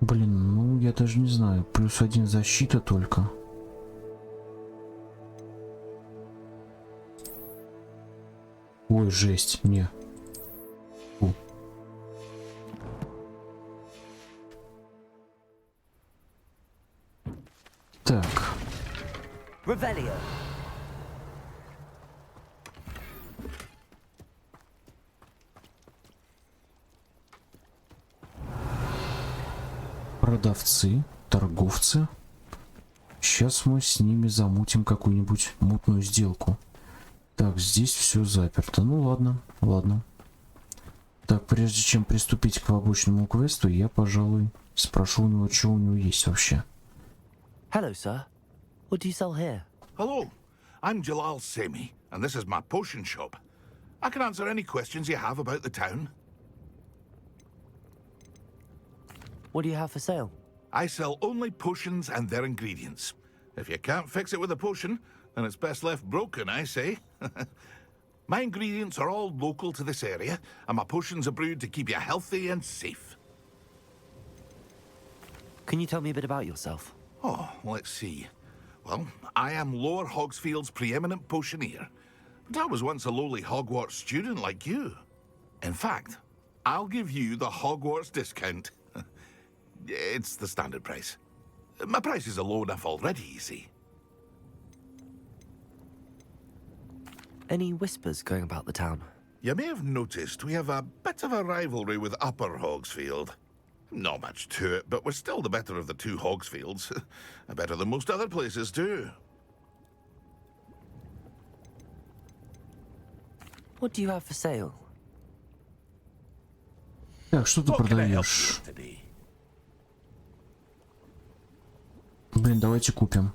Блин, ну я даже не знаю. +1 защита только. Ой, жесть, не. Так. Revelio. Продавцы, торговцы. Сейчас мы с ними замутим какую-нибудь мутную сделку. Так, здесь все заперто. Ну ладно, ладно. Так, прежде чем приступить к побочному квесту, я, пожалуй, спрошу у него, что у него есть вообще. Hello, sir. What do you sell here? Hello, I'm Jalal Semi, and this is my potion shop. I can answer any questions you have about the town. What do you have for sale? I sell only potions and their ingredients. If you can't fix it with a potion, then it's best left broken, I say. My ingredients are all local to this area, and my potions are brewed to keep you healthy and safe. Can you tell me a bit about yourself? Oh, let's see. Well, I am Lower Hogsfield's preeminent potioneer, but I was once a lowly Hogwarts student like you. In fact, I'll give you the Hogwarts discount. It's the standard price. My prices are low enough already, you see. Any whispers going about the town? You may have noticed we have a bit of a rivalry with Upper Hogsfield. Not much to it, but we're still the better of the two Hogsfields. Better than most other places, too. What do you have for sale? Так, что ты продаешь? Блин, давайте купим.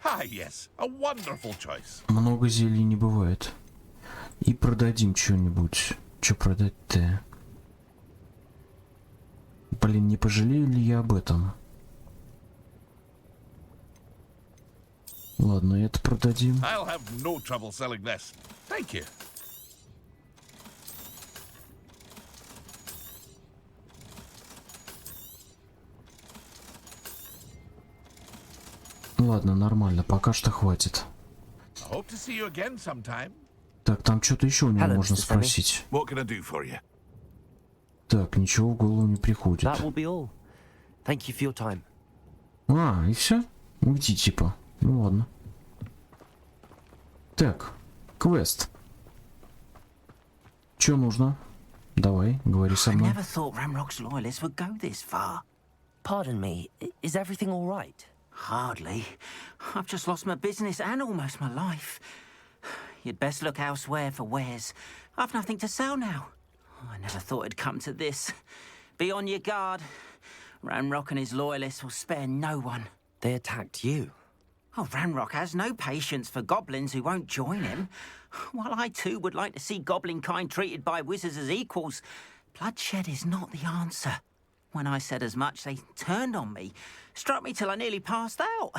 Ah, yes, a wonderful choice. Много зелий не бывает. И продадим что-нибудь. Что продать-то? Блин, не пожалею ли я об этом? Ладно, это продадим. I'll have no trouble selling this. Thank you. Ладно, нормально, пока что хватит. Hope to see you again sometime. Так, там что-то еще у него можно спросить. What can I do for you? Так, ничего в голову не приходит. That will be all. Thank you for your time. А, и все? Уйти типа. Ну ладно. Так, квест. Что нужно? Давай, говори со I мной. never thought Ramrock's loyalists would go this far. Pardon me, is everything all right? Hardly. I've just lost my business and almost my life. You'd best look elsewhere for wares. I've nothing to sell now. I never thought it'd come to this. Be on your guard. Ranrock and his loyalists will spare no one. They attacked you. Oh, Ranrock has no patience for goblins who won't join him. While I too would like to see goblin kind treated by wizards as equals, bloodshed is not the answer. When I said as much, they turned on me, struck me till I nearly passed out.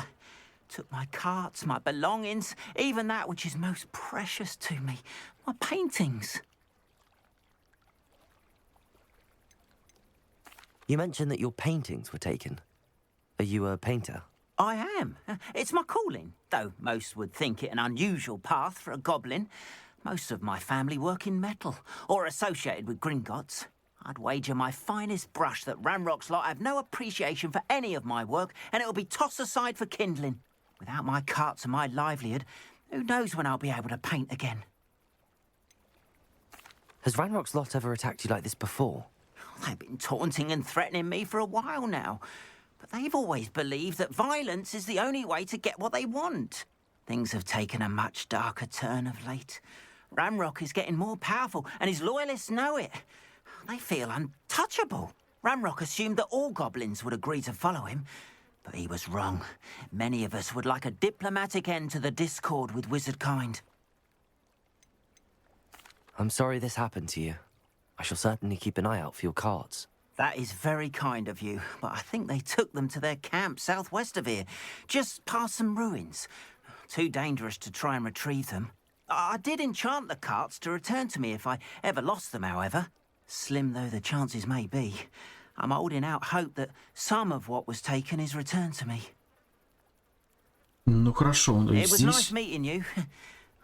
Took my carts, my belongings, even that which is most precious to me, my paintings. You mentioned that your paintings were taken. Are you a painter? I am. It's my calling, though most would think it an unusual path for a goblin. Most of my family work in metal, or associated with Gringotts. I'd wager my finest brush that Ranrock's lot have no appreciation for any of my work, and it'll be tossed aside for kindling. Without my carts and my livelihood, who knows when I'll be able to paint again? Has Ranrock's lot ever attacked you like this before? They've been taunting and threatening me for a while now, but they've always believed that violence is the only way to get what they want. Things have taken a much darker turn of late. Ranrock is getting more powerful, and his loyalists know it. They feel untouchable. Ranrock assumed that all goblins would agree to follow him, but he was wrong. Many of us would like a diplomatic end to the discord with wizard kind. I'm sorry this happened to you. I shall certainly keep an eye out for your carts. That is very kind of you, but I think they took them to their camp southwest of here, just past some ruins. Too dangerous to try and retrieve them. I did enchant the carts to return to me if I ever lost them, however. Slim though the chances may be, I'm holding out hope that some of what was taken is returned to me. Ну хорошо, It was nice здесь... meeting you.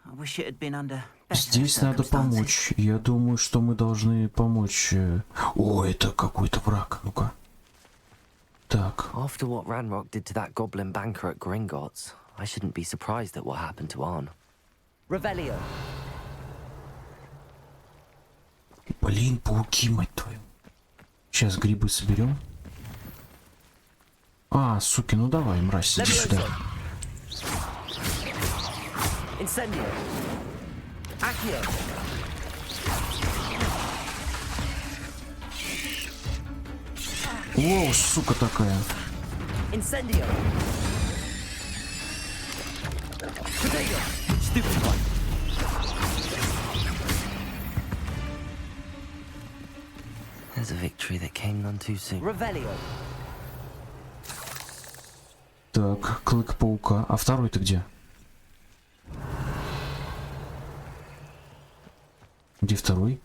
I wish it had been under better Здесь надо помочь. Я думаю, что мы должны помочь. О, это какой-то враг. Ну-ка. Так. After what Ranrock did to that goblin banker at Gringotts, I shouldn't be surprised at what happened to Arn. Revelio. Блин, пауки, мать твою. Сейчас грибы соберем. А, суки, ну давай, мразь, иди сюда. Incendio. Accio. Воу, сука такая. Incendio. Potato. Stupid one. There's a victory that came none too soon. Revelio. Так, клык паука. А второй-то где? Где второй?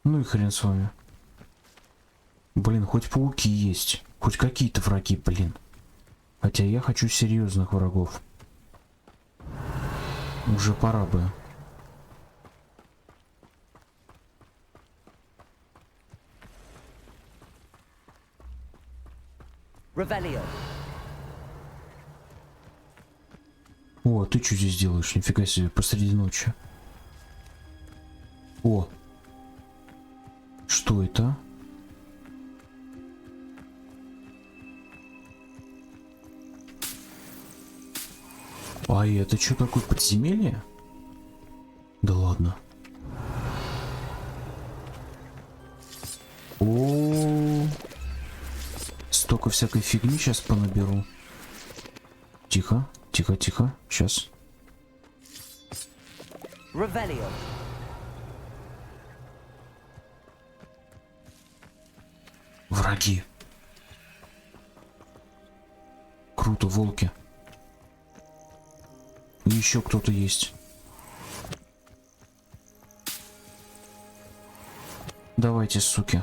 Ну и хрен с вами. Блин, хоть пауки есть. Хоть какие-то враги, блин. Хотя я хочу серьезных врагов. Уже пора бы. Revelio. О, ты что здесь делаешь? Нифига себе, посреди ночи. О. Что это? А это что такое, подземелье? Да ладно. О, столько всякой фигни сейчас понаберу. Тихо, тихо, тихо. Сейчас. Revelio. Враги. Круто, волки. И еще кто-то есть. Давайте, суки.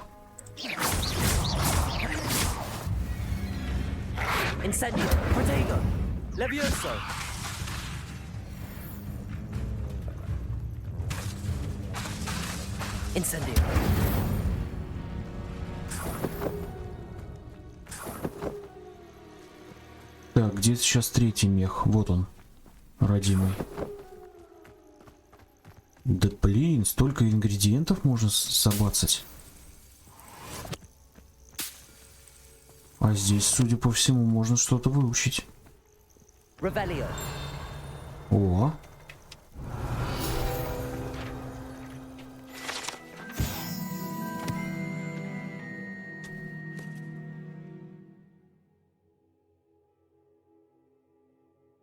Incendio. Protego. Levioso. Incendio. Так, где сейчас третий мех? Вот он, родимый. Да блин, столько ингредиентов можно собацать. А здесь, судя по всему, можно что-то выучить. Revelio. О.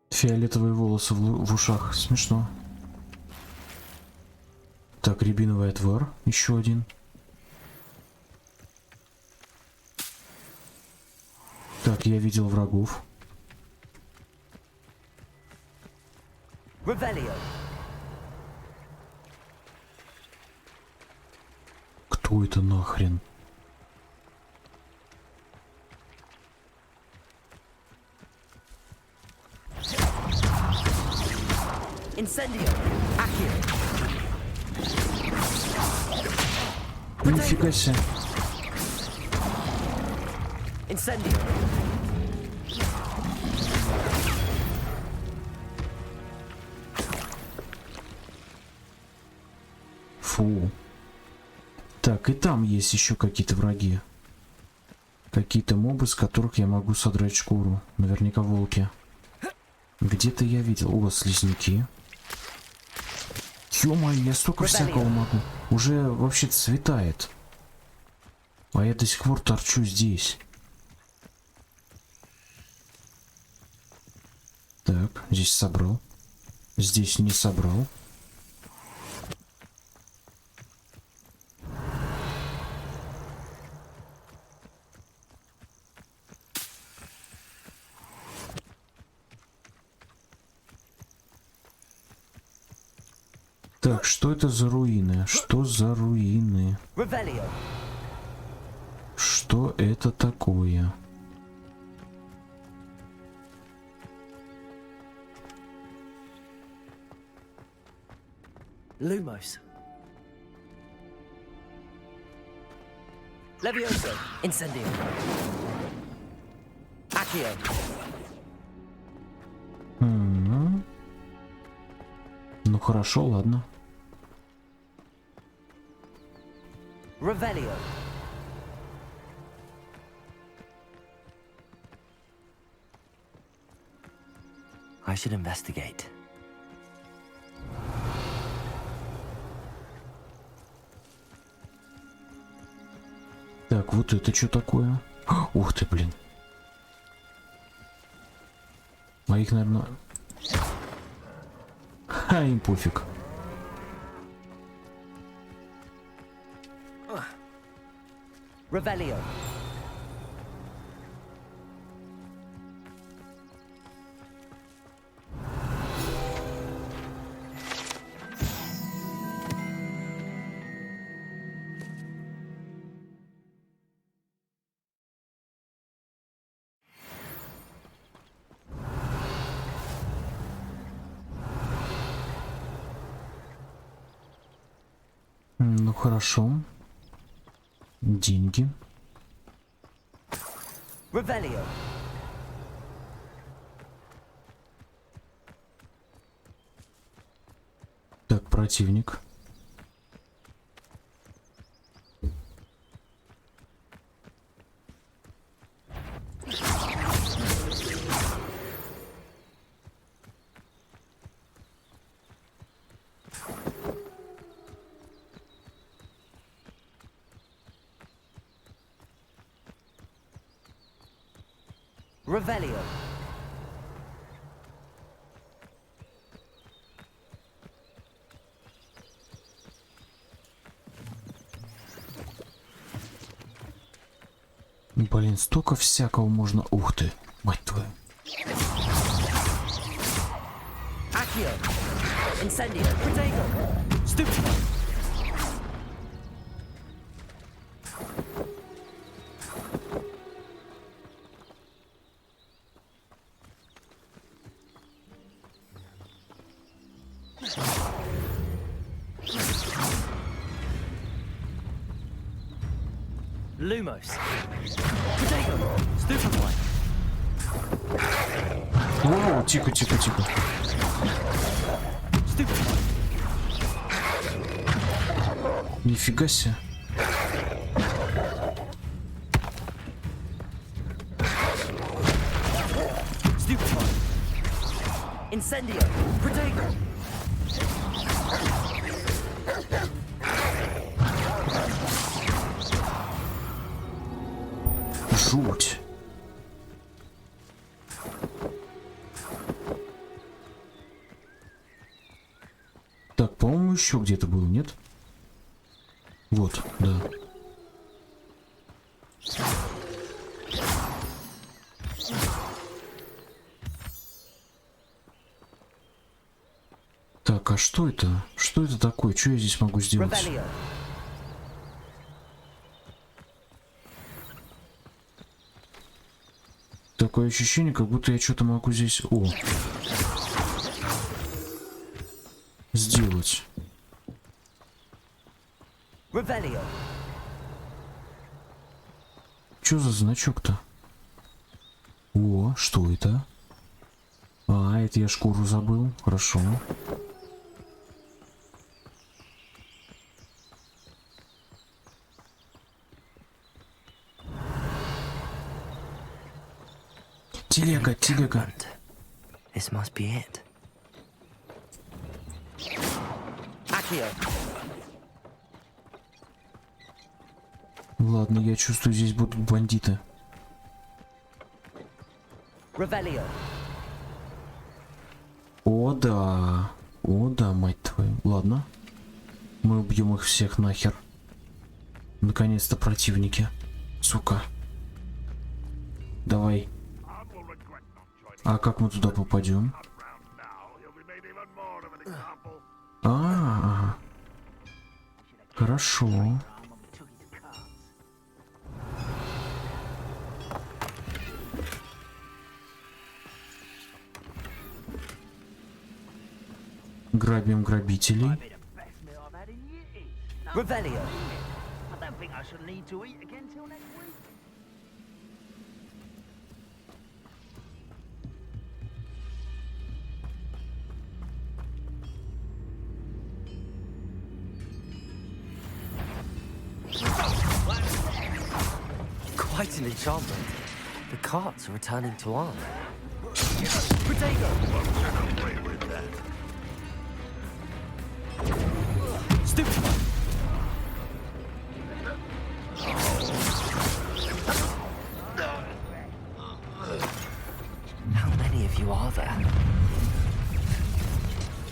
Фиолетовые волосы в ушах. Смешно. Так, рябиновый отвар. Еще один. Так, я видел врагов. Revelio. Кто это нахрен? Incendio. Accio. Нифига себе. Incendio. Фу. Так, и там есть еще какие-то враги. Какие-то мобы, с которых я могу содрать шкуру. Наверняка волки. Где-то я видел. О, слизняки. Ё-моё, я столько всякого могу. Уже вообще светает. А я до сих пор торчу здесь. Так, здесь собрал. Здесь не собрал. Так, что это за руины? Что за руины? Revelio. Что это такое? Lumos. Levioso. Incendio. Accio. Ну хорошо, ладно. Revelio. I should investigate. Так, вот это что такое? Ух ты, блин. А их, наверное... Ха, им пофиг. Revelio. Ну хорошо. Деньги. Revelio. Так, противник. Revelio. Блин, столько всякого можно. Ух ты, мать твою. Accio. Incendio. Protego. Stupid. Lumos. Protego. Stupefy. О, тихо, тихо, тихо. Stupefy. Нифига себе. Stupefy. Incendio. Protego. Жуть. Так, по-моему, еще где-то был, нет? Вот, да. Так, а что это? Что это такое? Что я здесь могу сделать? Revelio. Такое ощущение, как будто я что-то могу здесь... О! Сделать. Revelio. Что за значок-то? О, что это? А, это я шкуру забыл. Хорошо. Телега, телега. This must be it. Accio. Ладно, я чувствую, здесь будут бандиты. Revelio. О, да. О, да, мать твою. Ладно. Мы убьем их всех нахер. Наконец-то противники. Сука. Давай. А как мы туда попадем? Ага. Хорошо. Грабим грабителей. Revelio. I shall need to eat again till next week. Quite an enchantment. The carts are returning to arm. Potato! Get away with that. Stupid one! How many of you are there?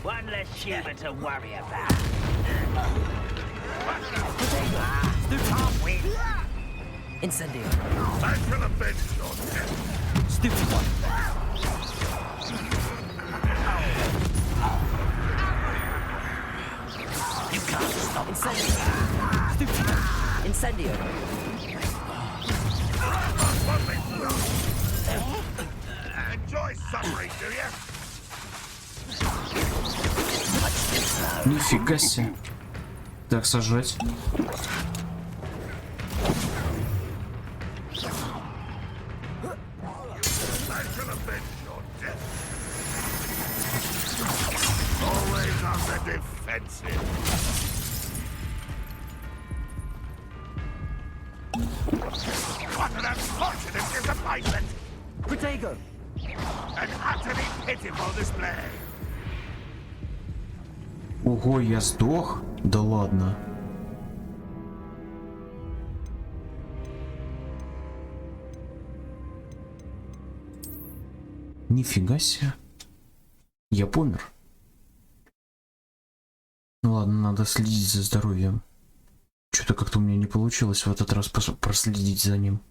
One less human to worry about. Can't win. Incendio. Back to the bench, John. Stupid one. You can't stop. Incendio. Stupid one. Incendio. Enjoy suffering, do you? Нифига себе. Так, сажать. Always on the defensive. What an unfortunate disappointment! Protego! An utterly pitiful display. Ого, я сдох? Да ладно. Нифига себе. Я помер. Ну ладно, надо следить за здоровьем. Что-то как-то у меня не получилось в этот раз проследить за ним.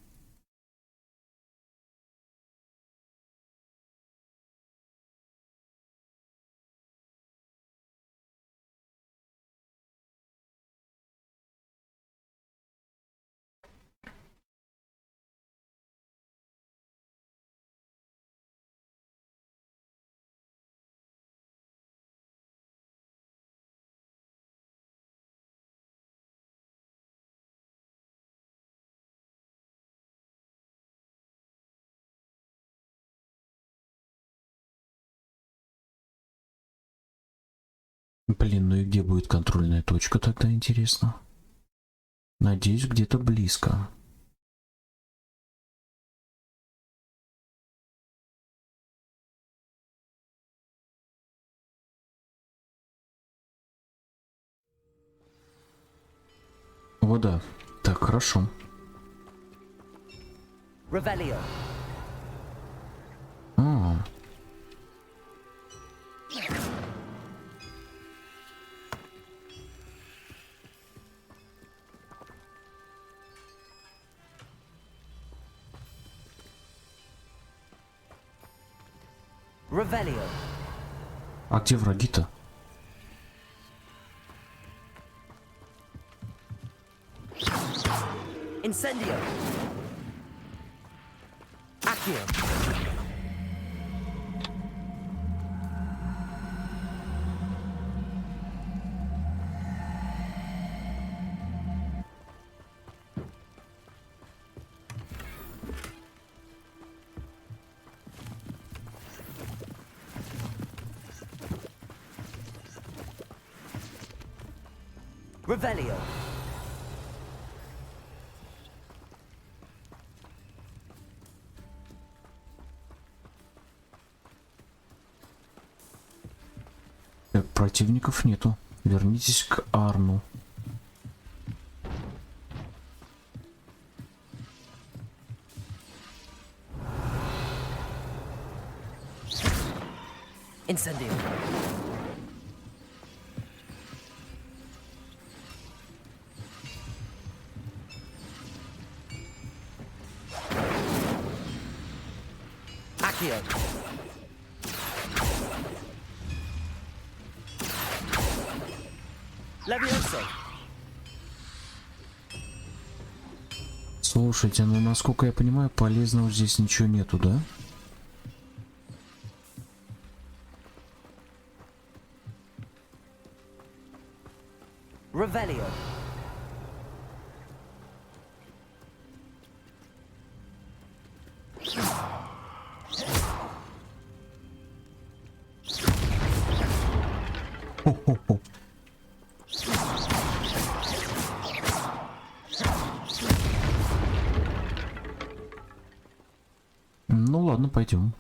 Блин, ну и где будет контрольная точка тогда, интересно? Надеюсь, где-то близко. О, да. Так, хорошо. Revelio. А. Revelio. А где враги-то? Incendio. Accio. Revelio. Так, противников нету. Вернитесь к Арну. Incendio. Accio. Levioso. Слушайте, ну насколько я понимаю, полезного здесь ничего нету, да? Revelio. Хо-хо-хо. Ну ладно, пойдем.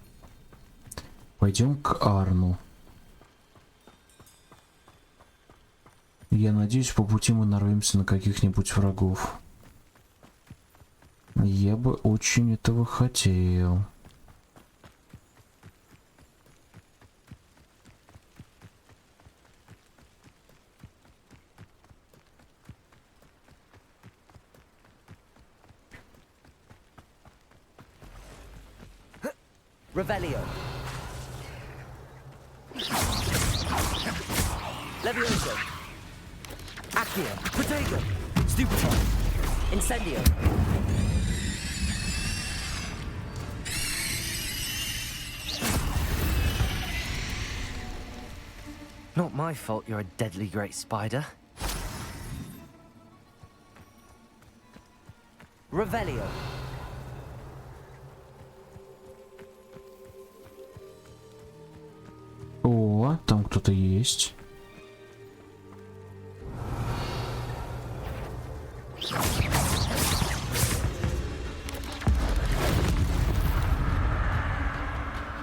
Пойдем к Арну. Я надеюсь, по пути мы нарвемся на каких-нибудь врагов. Я бы очень этого хотел. Revelio. Levioso. Accio. Protego. Stupefy. Incendio. Not my fault you're a deadly great spider. Revelio. О, там кто-то есть.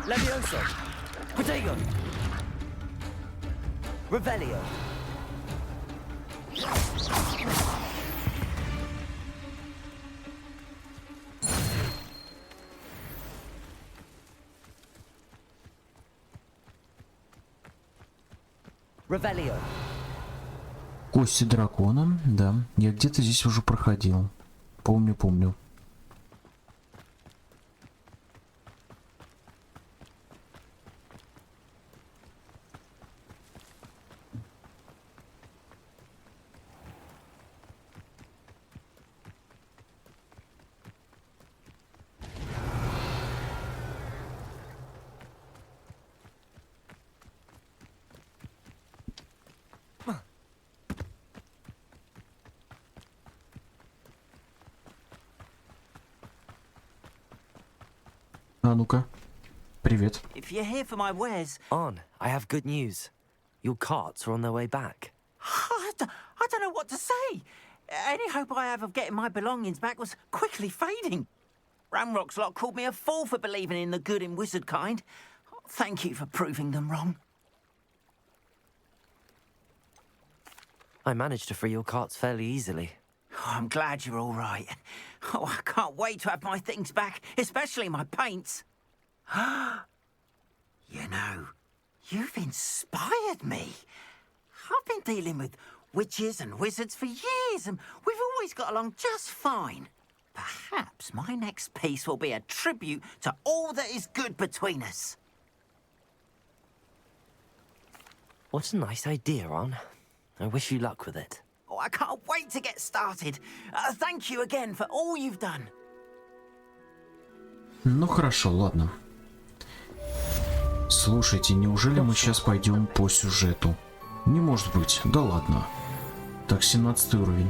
Levioso. Protego. Revelio. Revelio. Кости дракона, да. Я где-то здесь уже проходил. Помню. А ну-ка. Привет. If you're here for my wares... On, I have good news. Your carts are on their way back. I don't know what to say. Any hope I have of getting my belongings back was quickly fading. Ramrock's lot called me a fool for believing in the good in wizard kind. Thank you for proving them wrong. I managed to free your carts fairly easily. Oh, I'm glad you're all right. Oh, I can't wait to have my things back, especially my paints. You know, you've inspired me. I've been dealing with witches and wizards for years, and we've always got along just fine. Perhaps my next piece will be a tribute to all that is good between us. What a nice idea, On. I wish you luck with it. Oh, I can't wait to get started. Thank you again for all you've done. Ну хорошо, ладно. Слушайте, неужели мы сейчас пойдем по сюжету? Не может быть, да ладно. Так, 17 уровень.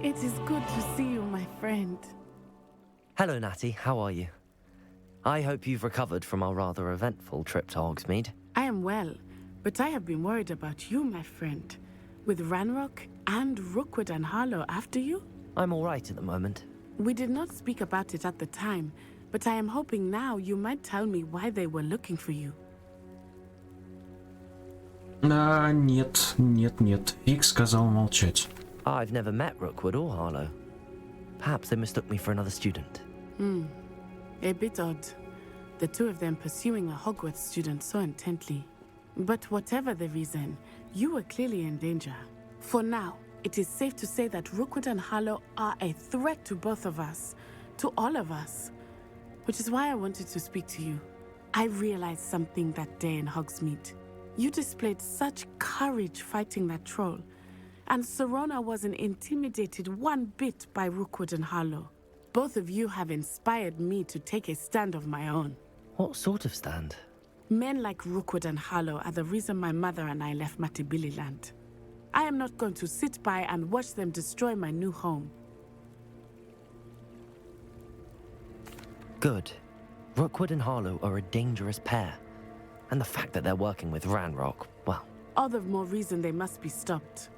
It is good to see you, my friend. Hello, Natty. How are you? I hope you've recovered from our rather eventful trip to Hogsmeade. I am well, but I have been worried about you, my friend. With Ranrock and Rookwood and Harlow after you? I'm all right at the moment. We did not speak about it at the time, but I am hoping now you might tell me why they were looking for you. Нет. Фиг сказал молчать. I've never met Rookwood or Harlow. Perhaps they mistook me for another student. A bit odd. The two of them pursuing a Hogwarts student so intently. But whatever the reason, you were clearly in danger. For now, it is safe to say that Rookwood and Harlow are a threat to both of us, to all of us. Which is why I wanted to speak to you. I realized something that day in Hogsmeade. You displayed such courage fighting that troll, and Serona wasn't intimidated one bit by Rookwood and Harlow. Both of you have inspired me to take a stand of my own. What sort of stand? Men like Rookwood and Harlow are the reason my mother and I left Matibili land. I am not going to sit by and watch them destroy my new home. Good. Rookwood and Harlow are a dangerous pair. And the fact that they're working with Ranrock, well... All the more reason they must be stopped.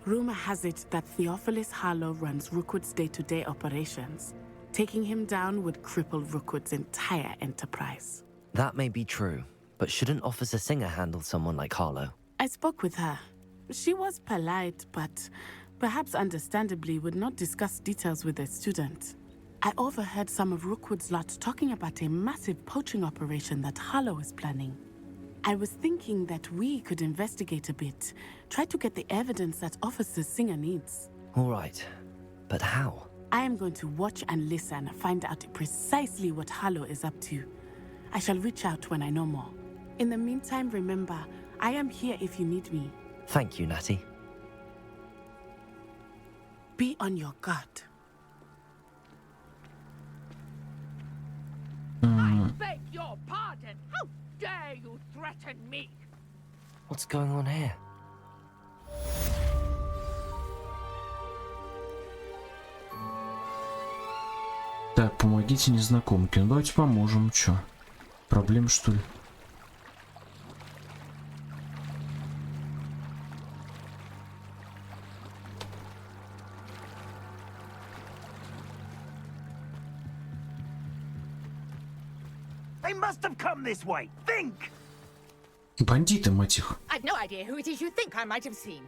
Rumor has it that Theophilus Harlow runs Rookwood's day-to-day operations. Taking him down would cripple Rookwood's entire enterprise. That may be true, but shouldn't Officer Singer handle someone like Harlow? I spoke with her. She was polite, but perhaps understandably would not discuss details with a student. I overheard some of Rookwood's lot talking about a massive poaching operation that Harlow is planning. I was thinking that we could investigate a bit, try to get the evidence that Officer Singer needs. All right, but how? I am going to watch and listen, find out precisely what Harlow is up to. I shall reach out when I know more. In the meantime, remember, I am here if you need me. Thank you, Natty. Be on your guard. I beg your pardon. How dare you threaten me? What's going on here? Так, помогите незнакомке. Ну давайте поможем. Чё? Проблем, что ли? They must have come this way. Think! Бандиты, мать их. I've no idea who it is you think I might have seen.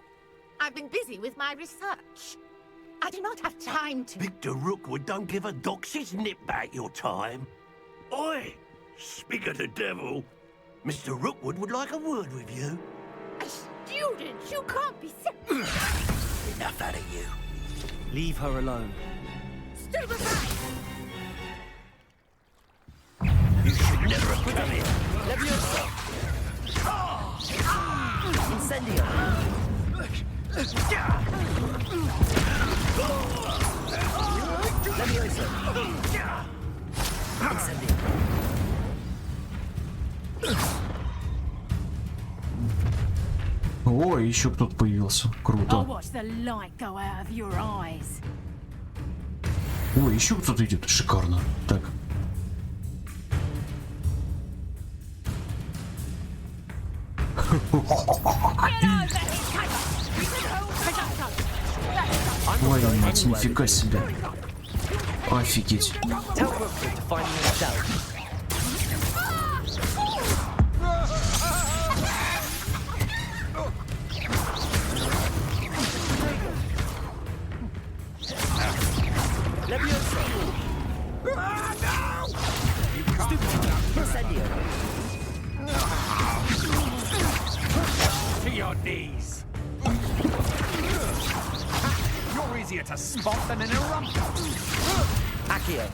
I've been busy with my research. I do not have time to... Victor Rookwood don't give a dox's nip back your time. Oi! Speak of the devil. Mr. Rookwood would like a word with you. A student? You can't be so... Enough out of you. Leave her alone. Stupefy! You should never have come in. Leviosa! Incendio! Leviosa! Incendio! О, еще кто-то появился. Круто. О, еще кто-то идет. Шикарно. Так. Твою мать, нифига себе. Офигеть. To your knees. You're easier to spot than an eruptor. Accio.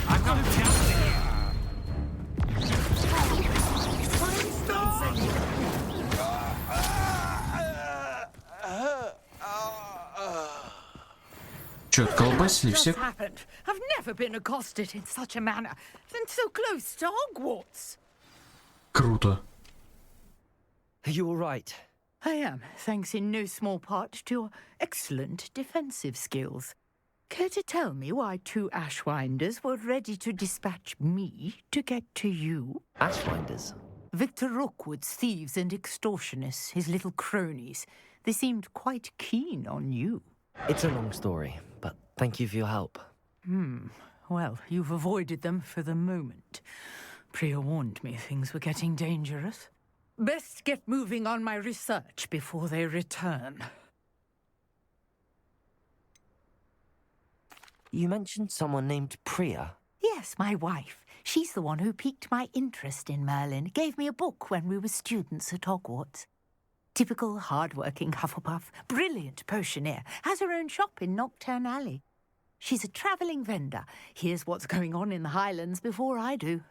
I'm not counting here. Чё, отколбасили всех? I've never been accosted in such a manner, and so close to Hogwarts. Круто. Are you all right? I am, thanks in no small part to your excellent defensive skills. Care to tell me why two Ashwinders were ready to dispatch me to get to you? Ashwinders? Victor Rookwood's thieves and extortionists, his little cronies. They seemed quite keen on you. It's a long story, but thank you for your help. Well, you've avoided them for the moment. Priya warned me things were getting dangerous. Best get moving on my research before they return. You mentioned someone named Priya. Yes, my wife. She's the one who piqued my interest in Merlin. Gave me a book when we were students at Hogwarts. Typical hard-working Hufflepuff, brilliant potioneer, has her own shop in Knockturn Alley. She's a travelling vendor. Hears what's going on in the Highlands before I do.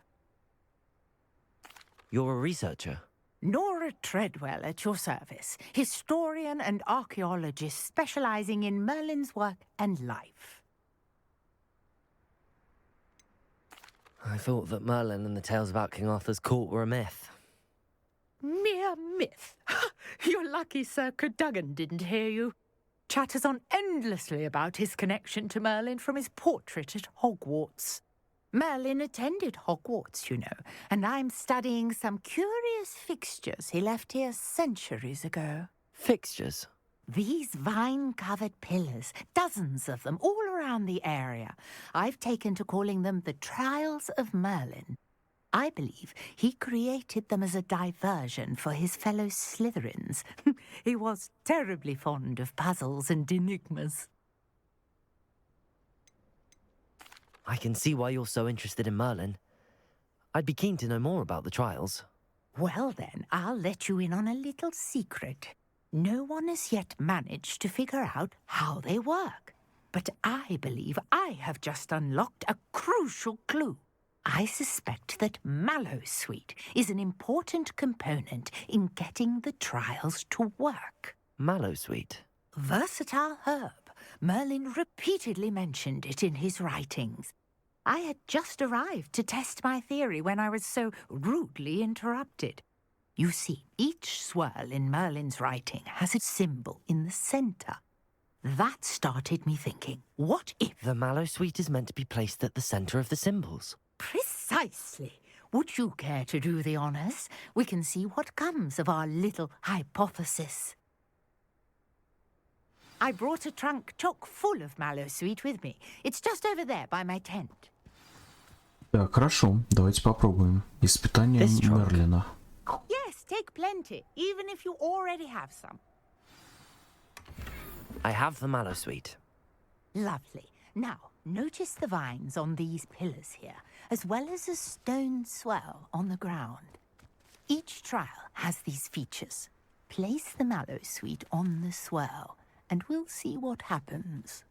You're a researcher? Nora Treadwell at your service, historian and archaeologist specialising in Merlin's work and life. I thought that Merlin and the tales about King Arthur's court were a myth. Mere myth. You're lucky Sir Cadogan didn't hear you. chatters on endlessly about his connection to Merlin from his portrait at Hogwarts. Merlin attended Hogwarts, you know, and I'm studying some curious fixtures he left here centuries ago. Fixtures? These vine-covered pillars, dozens of them all around the area. I've taken to calling them the Trials of Merlin. I believe he created them as a diversion for his fellow Slytherins. He was terribly fond of puzzles and enigmas. I can see why you're so interested in Merlin. I'd be keen to know more about the trials. Well then, I'll let you in on a little secret. No one has yet managed to figure out how they work. But I believe I have just unlocked a crucial clue. I suspect that Mallowsweet is an important component in getting the trials to work. Mallowsweet? Versatile herb. Merlin repeatedly mentioned it in his writings. I had just arrived to test my theory when I was so rudely interrupted. You see, each swirl in Merlin's writing has a symbol in the center. That started me thinking, what if... The Mallowsweet is meant to be placed at the center of the symbols. Precisely. Would you care to do the honors? We can see what comes of our little hypothesis. I brought a trunk chock full of Mallowsweet with me. It's just over there by my tent. Так, хорошо. Давайте попробуем. Испытание Мерлина. Yes, take plenty, even if you already have some. I have the Mallowsweet. Lovely. Now, notice the vines on these pillars here, as well as a stone swell on the ground. Each trial has these features. Place the Mallowsweet on the swell, and we'll see what happens.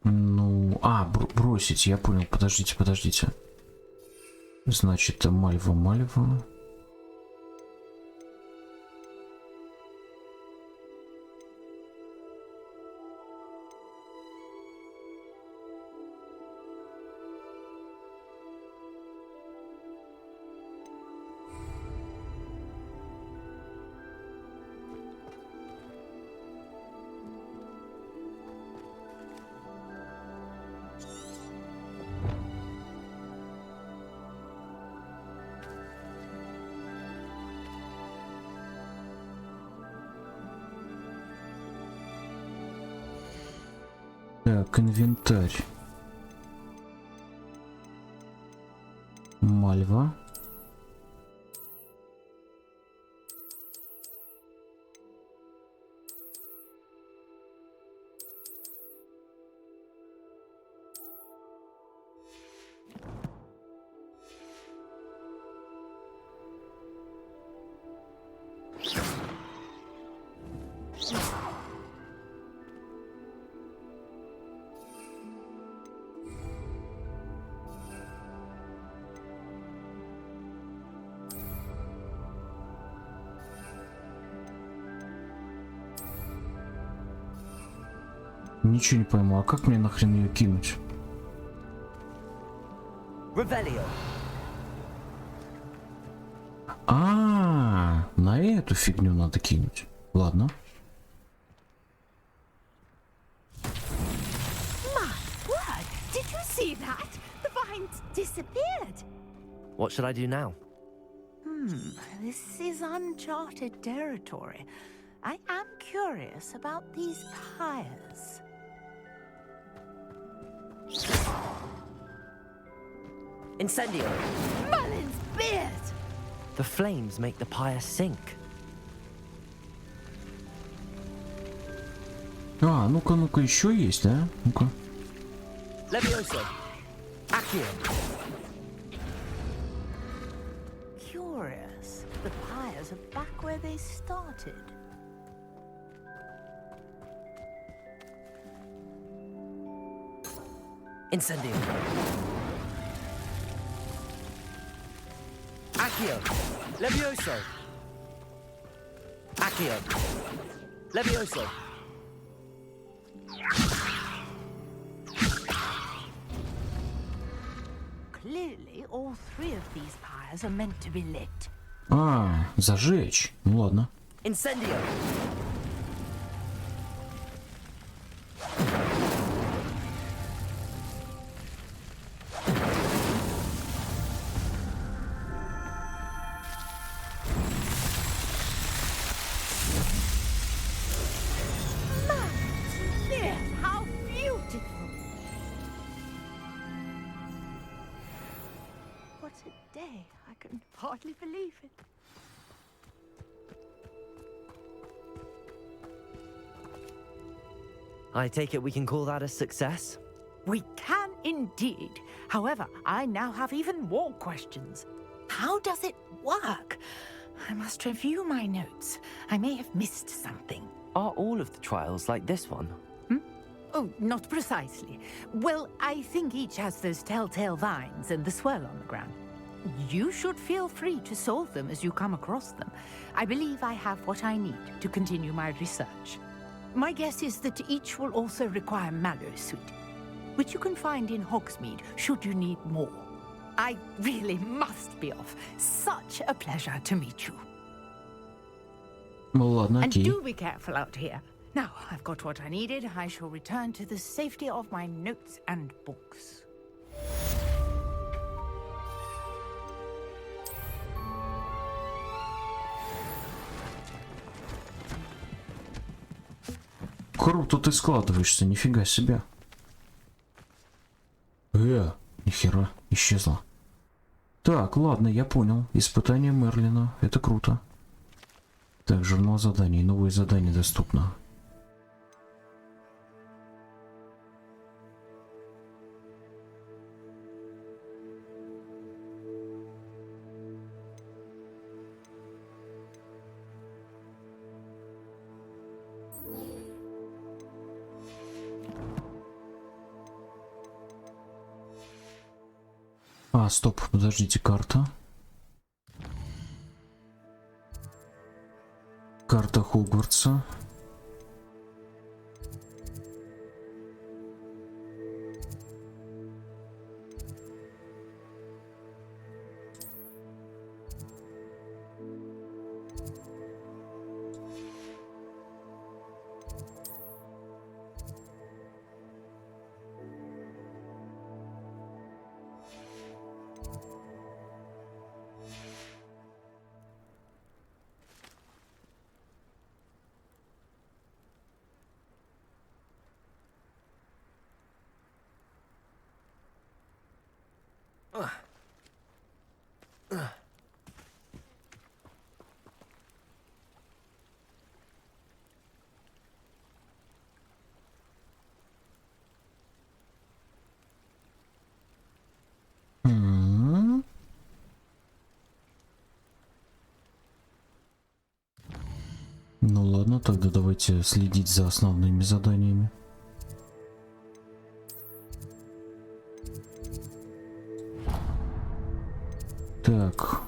Ну, бросить, я понял. Подождите. Значит, Мальва. Так, инвентарь. Мальва. Ничего не пойму, а как мне нахрен ее кинуть? На эту фигню надо кинуть. Ладно. My word! Did you see that? The vines disappeared. What should I do now? This is uncharted territory. I am curious about these pyres. Incendio! Merlin's beard! The flames make the pyre sink. Ну-ка, еще есть, да? Ну-ка. Levioso! Accio! Curious. The pyres are back where they started. Incendio! Accio! Levioso! Accio! Levioso! Clearly, all three of these pyres are meant to be lit. Зажечь. Ну ладно. Incendio! can hardly believe it. I take it we can call that a success? We can indeed. However, I now have even more questions. How does it work? I must review my notes. I may have missed something. Are all of the trials like this one? Oh, not precisely. Well, I think each has those telltale vines and the swirl on the ground. You should feel free to solve them as you come across them. I believe I have what I need to continue my research. My guess is that each will also require mallow sweet, which you can find in Hogsmeade should you need more. I really must be off. Such a pleasure to meet you. Ну ладно, And окей. do be careful out here. Now, I've got what I needed. I shall return to the safety of my notes and books. Круто ты складываешься, нифига себе. Нихера, исчезла. Так, ладно, я понял. Испытание Мерлина, это круто. Так, журнал заданий, новые задания доступно. А, стоп, подождите, карта. Карта Хогвартса. Ну ладно, тогда давайте следить за основными заданиями. Так.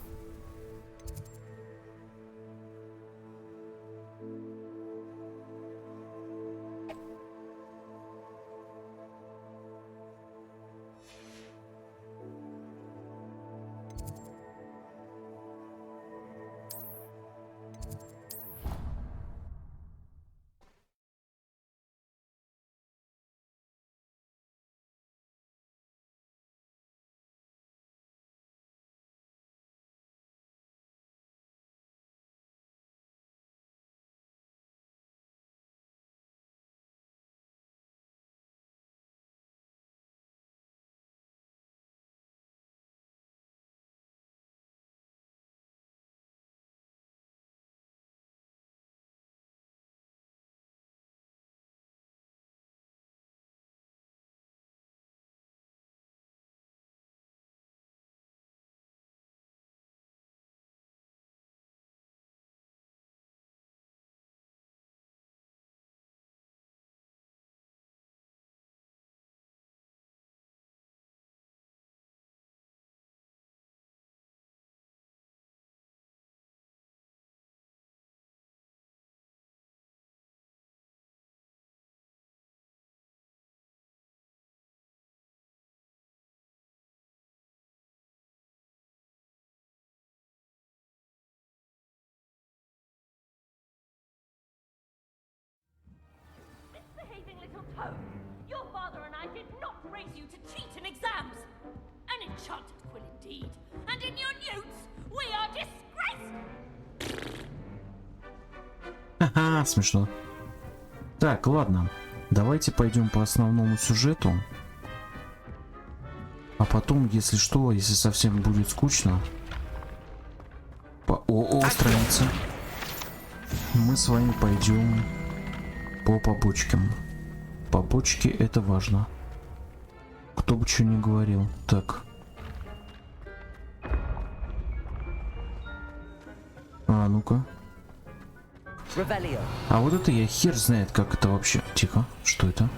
Misbehaving little toad! Your father and I did not raise you to cheat in exams! An enchanted quill indeed! And in your newts, we are disgraced! Ха-ха, смешно. Так, ладно. Давайте пойдем по основному сюжету. А потом, если что, если совсем будет скучно, О, страница. Мы с вами пойдем по побочкам. Побочки — это важно. Кто бы что ни говорил. Так. А, ну-ка. А вот это я хер знает, как это вообще. Тихо, что это?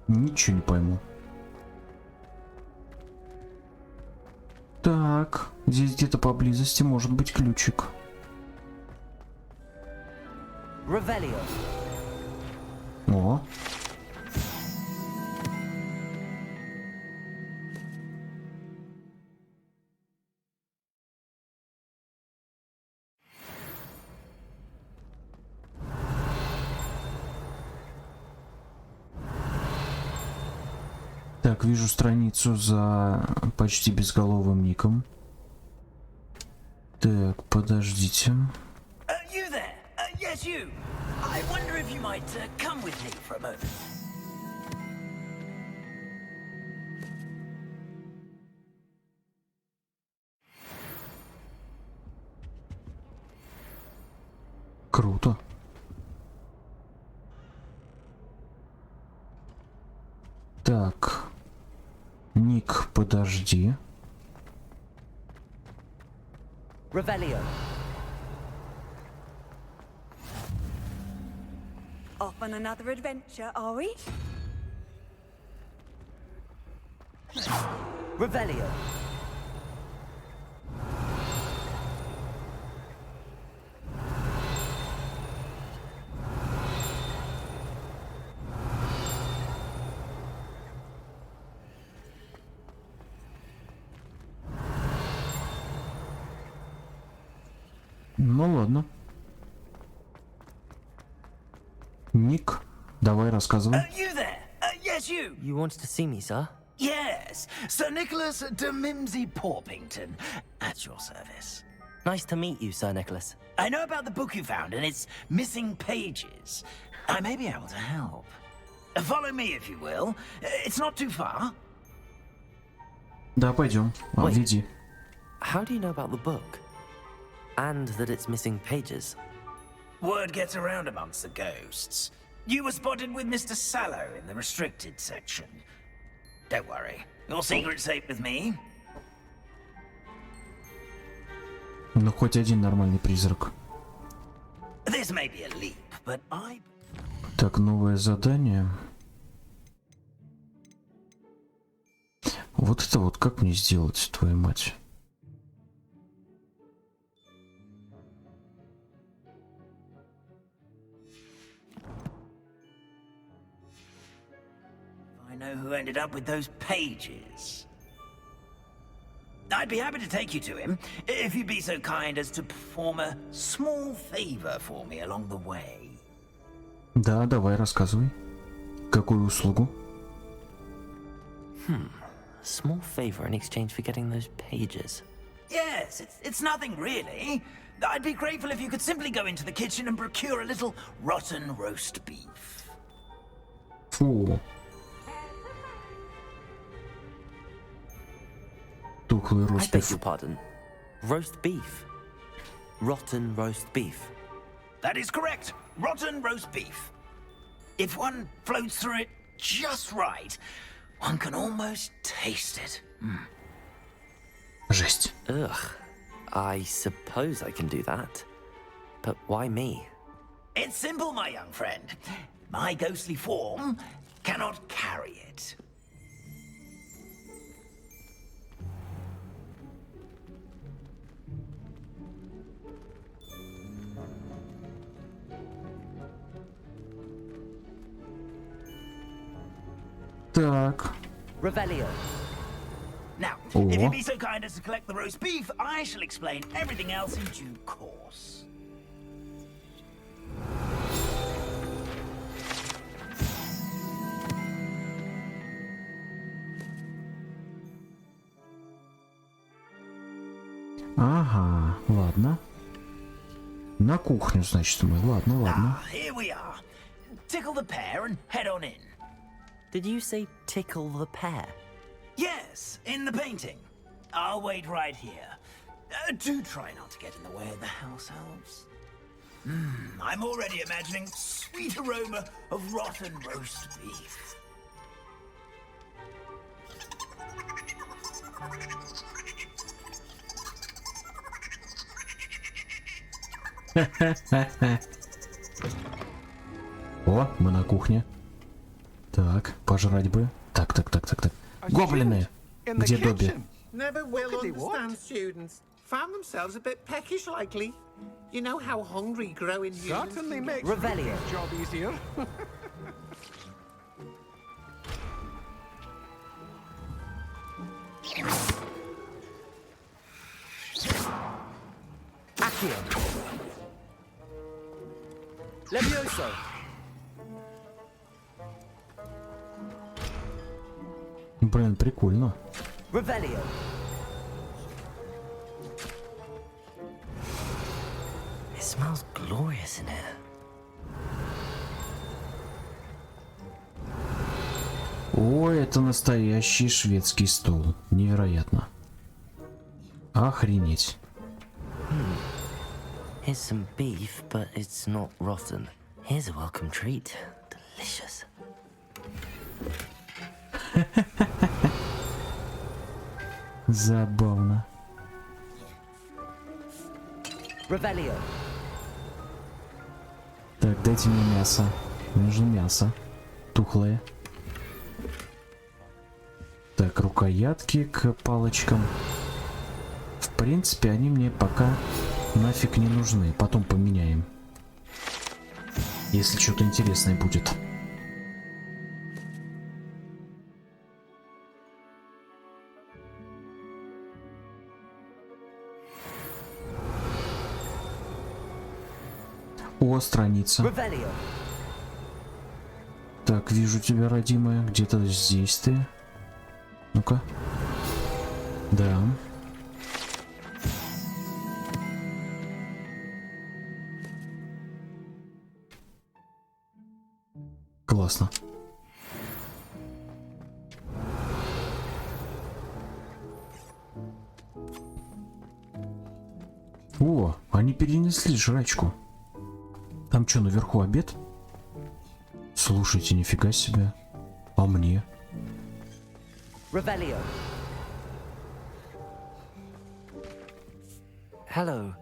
Ничего не пойму. Так, здесь где-то поблизости может быть ключик. О. Так, вижу страницу за почти безголовым ником. Так, подождите. Круто. Так. Ник, подожди. Off on another adventure, are we? Revelio. Ну ладно. Ник, давай рассказывай. You there? Yes, you. You wanted to see me, sir? Yes, Sir Nicholas de Mimsy Porpington, at your service. Nice to meet you, Sir Nicholas. I know about the book you found and its missing pages. I may be able to help. Follow me, if you will. It's not too far. Да, пойдем. Веди. How do you know about the book? And that it's missing pages? Word gets around amongst the ghosts. You were spotted with Mr. Sallow in the restricted section. Don't worry, your secret's safe with me. Ну, хоть один нормальный призрак. This may be a leap, but I... Так, новое задание. Вот это вот как мне сделать, твою мать? I know who ended up with those pages. I'd be happy to take you to him, if you'd be so kind as to perform a small favor for me along the way. Да, давай, рассказывай. Какую услугу? Small favor in exchange for getting those pages. Yes, it's nothing really. I'd be grateful if you could simply go into the kitchen and procure a little rotten roast beef. Фу. Тухлый I рост beg биф. your pardon. Roast beef. Rotten roast beef. That is correct. Rotten roast beef. If one floats through it just right, one can almost taste it. Жесть. Ugh. I suppose I can do that. But why me? It's simple, my young friend. My ghostly form cannot carry it. Так. Revelio. Now, Oh. if you'd be so kind as to collect the roast beef, I shall explain everything else in due course. Ага, ладно. На кухню, значит, мы. Ладно, ладно. Here we are. Tickle the pear and head on in. Did you say tickle the pear? Yes, in the painting. I'll wait right here. Do try not to get in the way of the house elves. I'm already imagining sweet aroma of rotten roast beef. О, мы на кухне. Так, пожрать бы. Так. Гоблины! Где Добби? Never will understand students. Found themselves a bit peckish likely. You know how hungry growing humans Certainly can makes get. the job easier. Accio. Levioso. Блин, прикольно. Revelio. It smells glorious in here. Ой, это настоящий шведский стол. Невероятно. Охренеть. Here's some beef, but it's not rotten. Here's a welcome treat. Delicious. Забавно. Revelio. Так, дайте мне мясо. Мне нужно мясо. Тухлое. Так, рукоятки к палочкам. В принципе, они мне пока нафиг не нужны. Потом поменяем. Если что-то интересное будет. О, страница. Revelio. Так, вижу тебя, родимая. Где-то здесь ты. Ну-ка. Да. Классно. О, они перенесли жрачку. Там что, наверху обед? Слушайте, нифига себе. А мне? Revelio. Hello.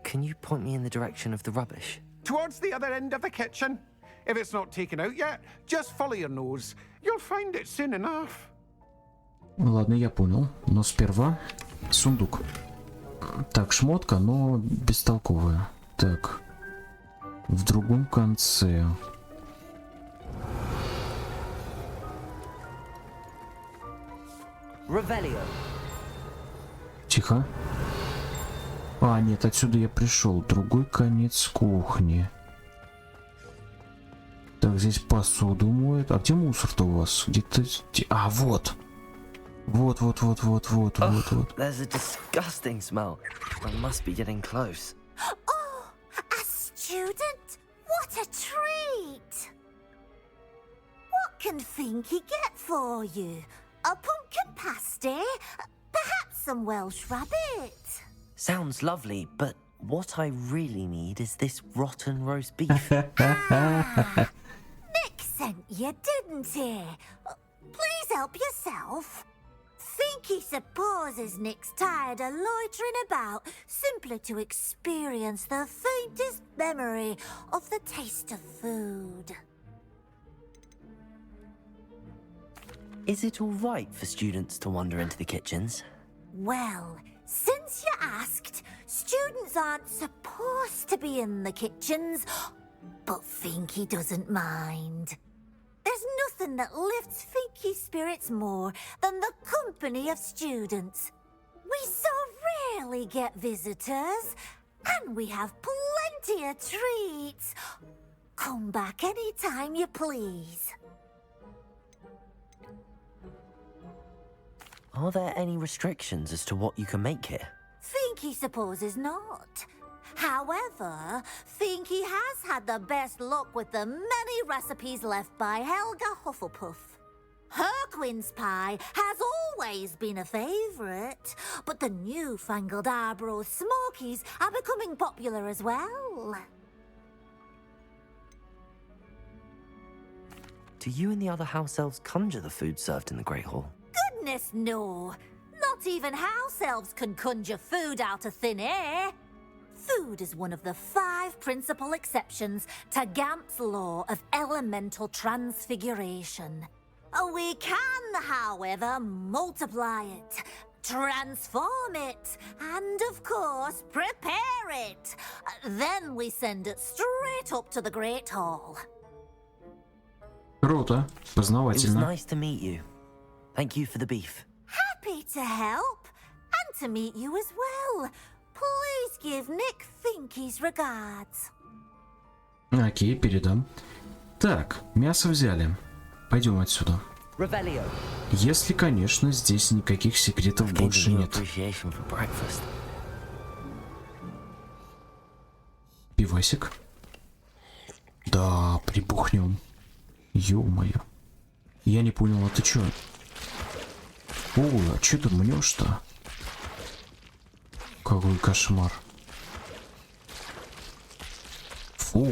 Can you point me in the direction of the rubbish? Towards the other end of the kitchen. If it's not taken out yet, just follow your nose. You'll find it soon enough. Ладно, я понял. Но сперва сундук. Так, шмотка, но бестолковая. Так. В другом конце. Revelio. Тихо. А, нет, отсюда я пришел. Другой конец кухни. Так, здесь посуду моют. А где мусор-то у вас? Где-то... А, вот. Вот. There's a disgusting smell. I must be getting close. Oh, a student? What a treat! What can Finky get for you? A pumpkin pasty? Perhaps some Welsh rabbit? Sounds lovely, but what I really need is this rotten roast beef. Nick sent you, didn't he? Please help yourself. Finky supposes Nick's tired of loitering about simply to experience the faintest memory of the taste of food. Is it all right for students to wander into the kitchens? Well, since you asked, students aren't supposed to be in the kitchens, but Finky doesn't mind. There's nothing that lifts Finky's spirits more than the company of students. We so rarely get visitors, and we have plenty of treats. Come back any time you please. Are there any restrictions as to what you can make here? Finky supposes not. However, Finky has had the best luck with the many recipes left by Helga Hufflepuff. Her quince pie has always been a favourite, but the newfangled Arbroath Smokies are becoming popular as well. Do you and the other house elves conjure the food served in the Great Hall? Goodness no! Not even house elves can conjure food out of thin air. Food is one of the 5 principal exceptions to Gamp's law of elemental transfiguration. We can, however, multiply it, transform it, and, of course, prepare it. Then we send it straight up to the Great Hall. Круто, It was познавательно. nice to meet you. Thank you for the beef. Happy to help, and to meet you as well. Please give Nick Finky's regards. Окей, передам. Так, мясо взяли. Пойдем отсюда. Revelio. Если, конечно, здесь никаких секретов больше нет. Appreciation for breakfast. Пивасик. Да, прибухнем. Ё-моё. Я не понял, а ты чё? Ой, а чё ты мнешь-то? Какой кошмар. Фу.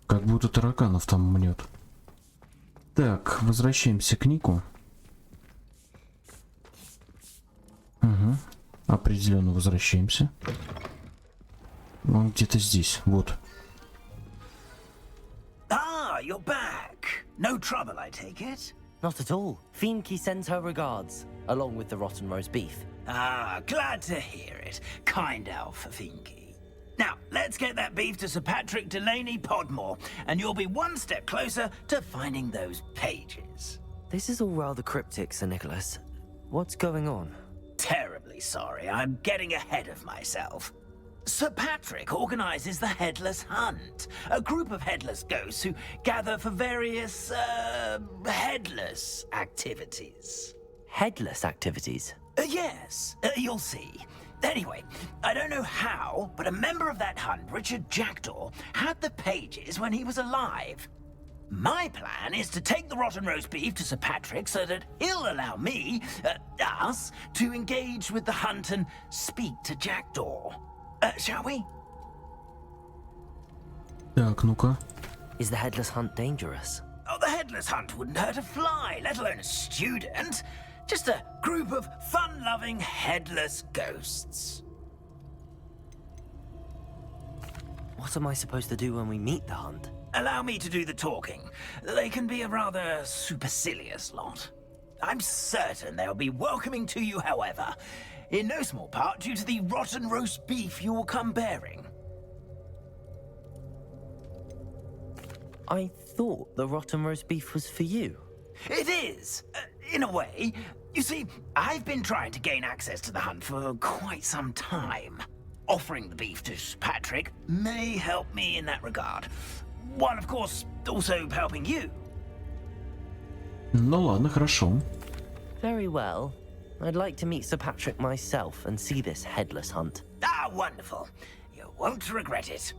Как будто тараканов там мнет. Так, возвращаемся к Нику. Угу. Определенно возвращаемся. Он где-то здесь, вот. Ah, you're back. No trouble, I take it? Not at all. Finky sends her regards, along with the rotten roast beef. Ah, glad to hear it. Kind elf, Finky. Now, let's get that beef to Sir Patrick Delaney Podmore, and you'll be one step closer to finding those pages. This is all rather cryptic, Sir Nicholas. What's going on? Terribly sorry, I'm getting ahead of myself. Sir Patrick organizes the Headless Hunt, a group of headless ghosts who gather for various, headless activities. Headless activities? Yes, you'll see. Anyway, I don't know how, but a member of that hunt, Richard Jackdaw, had the pages when he was alive. My plan is to take the rotten roast beef to Sir Patrick so that he'll allow me, us, to engage with the hunt and speak to Jackdaw. Shall we? Так, ну-ка. Is the Headless Hunt dangerous? Oh, the Headless Hunt wouldn't hurt a fly, let alone a student. Just a group of fun-loving headless ghosts. What am I supposed to do when we meet the hunt? Allow me to do the talking. They can be a rather supercilious lot. I'm certain they'll be welcoming to you, however, in no small part due to the rotten roast beef you will come bearing. I thought the rotten roast beef was for you. It is, in a way. You see, I've been trying to gain access to the hunt for quite some time. Offering the beef to Patrick may help me in that regard. While, of course, also helping you. Ну ладно, хорошо. Very well. I'd like to meet Sir Patrick myself and see this Headless Hunt. Ah, wonderful. You won't regret it.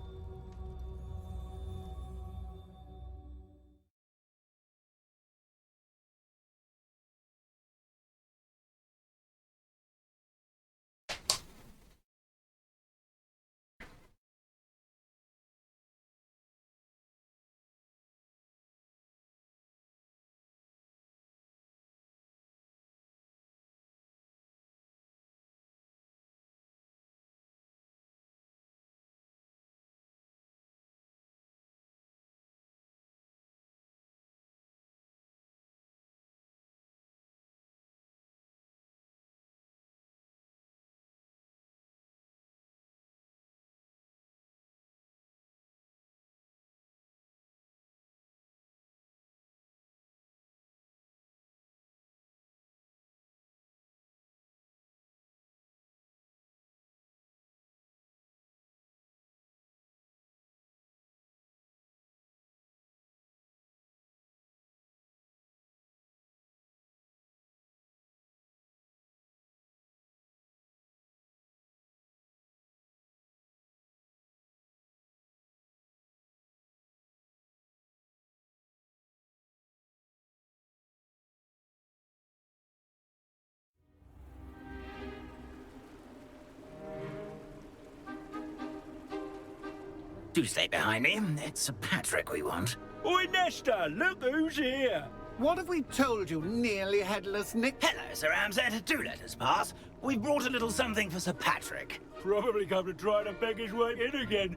Do stay behind me. It's Sir Patrick we want. Oi, Nesta, look who's here. What have we told you, nearly headless Nick? Hello, Sir Ramsed. Do let us pass. We've brought a little something for Sir Patrick. Probably come to try to beg his way in again.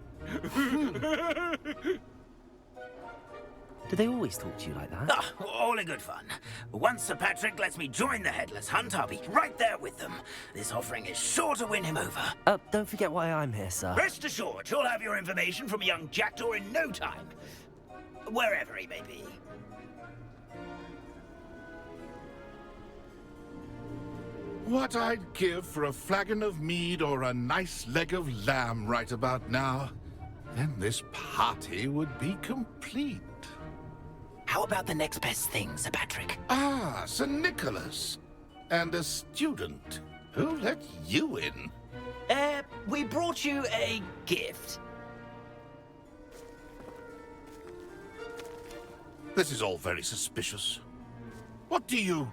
Do they always talk to you like that? Ah, all in good fun. Once Sir Patrick lets me join the Headless Hunt, I'll be right there with them. This offering is sure to win him over. Don't forget why I'm here, sir. Rest assured, you'll have your information from a young jackdaw in no time. Wherever he may be. What I'd give for a flagon of mead or a nice leg of lamb right about now. Then this party would be complete. How about the next best thing, Sir Patrick? Ah, Sir Nicholas. And a student. Who let you in? We brought you a gift. This is all very suspicious. What do you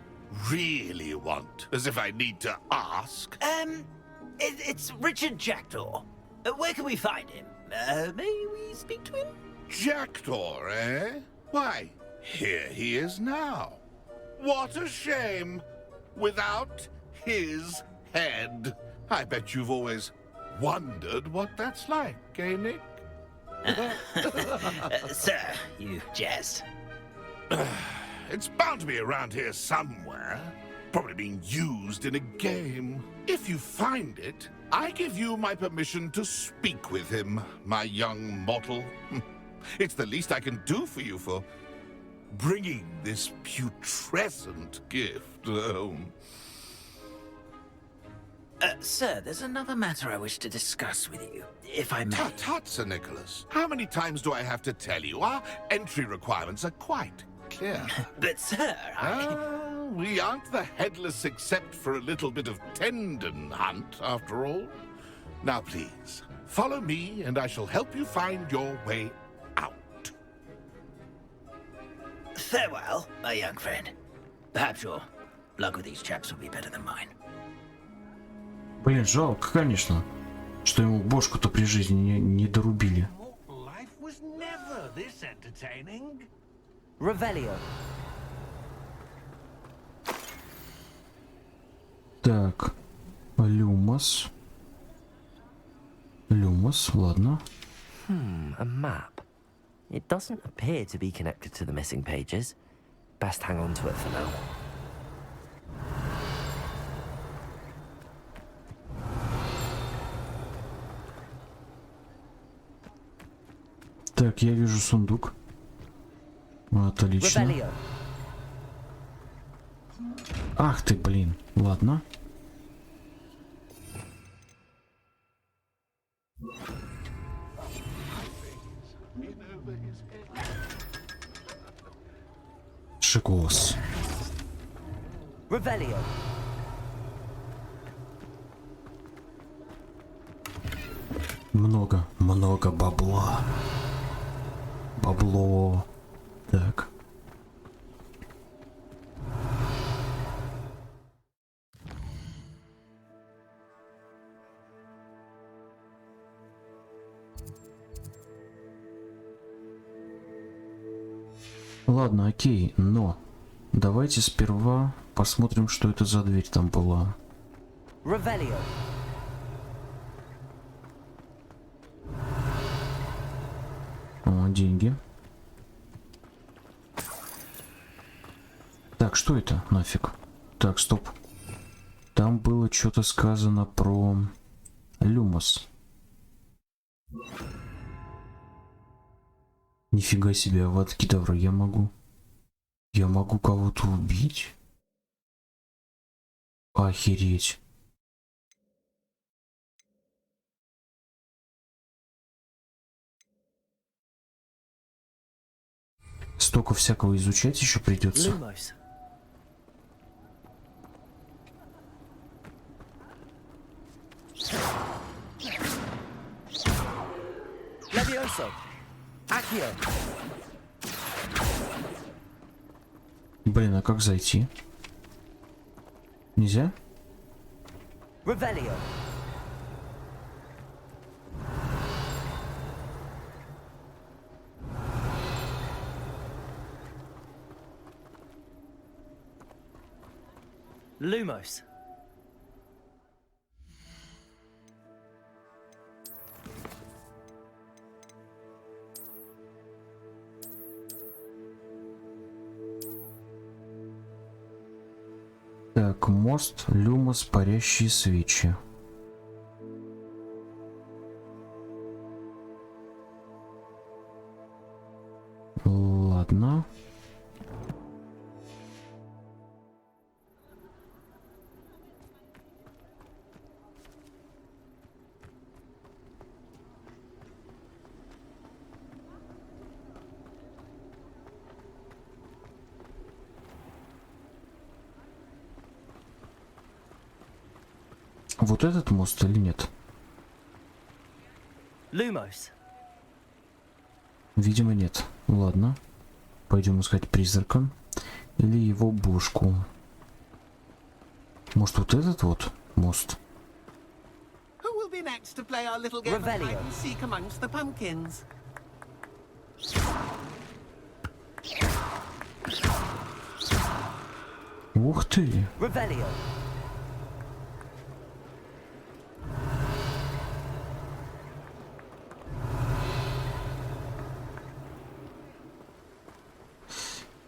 really want? As if I need to ask. It's Richard Jackdaw. Where can we find him? May we speak to him? Jackdaw, eh? Why, here he is now. What a shame. Without his head. I bet you've always wondered what that's like, eh, Nick? Sir, you jest. It's bound to be around here somewhere. Probably being used in a game. If you find it, I give you my permission to speak with him, my young mortal. It's the least I can do for you for bringing this putrescent gift home. Sir, there's another matter I wish to discuss with you, if I may. Tut, Sir Nicholas. How many times do I have to tell you? Our entry requirements are quite clear. But, sir, we aren't the headless except for a little bit of tendon hunt, after all. Now, please, follow me, and I shall help you find your way out. Farewell, my young friend. Perhaps your luck with these chaps will be better than mine. Блин, жалко, конечно, что ему бошку-то при жизни не дорубили. Life was never this entertaining. Revelio. Так, Люмос. Люмос, ладно. A map. It doesn't appear to be connected to the missing pages. Best hang on to it for now. Так, я вижу сундук. Отлично. Revelio. Ах ты, блин. Ладно. Шикос. Revelio. Много бабла. Бабло. Так. Ладно, окей, но давайте сперва посмотрим, что это за дверь там была. Revelio. О, деньги. Так, что это нафиг? Так, стоп. Там было что-то сказано про Люмос. Нифига себе, ават-кедавра, я могу кого-то убить? Охереть. Столько всякого изучать еще придется. Lumos. Levioso. Accio. Блин, а как зайти? Нельзя? Revelio. Lumos. Так, мост, люмос, парящие свечи. Ладно. Вот этот мост или нет? Lumos. Видимо, нет. Ладно. Пойдем искать призрака. Или его бошку. Может, вот этот вот мост? Who will be next to play our little game of hide and seek amongst the pumpkins? Ух ты! Revelio.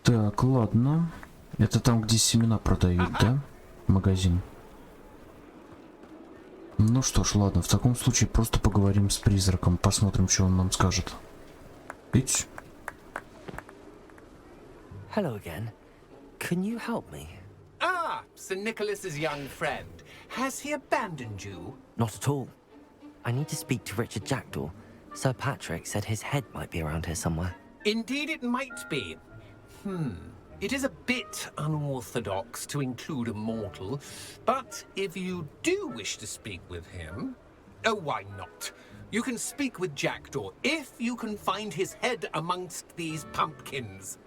Так, ладно. Это там, где семена продают, да? Магазин. Ну что ж, ладно. В таком случае просто поговорим с призраком. Посмотрим, что он нам скажет. Ить. Hello again. Can you help me? Ah, Sir Nicholas's young friend. Has he abandoned you? Not at all. I need to speak to Richard Jackdaw. Sir Patrick said his head might be around here somewhere. Indeed it might be. It is a bit unorthodox to include a mortal, but if you do wish to speak with him, oh, why not? You can speak with Jackdaw if you can find his head amongst these pumpkins.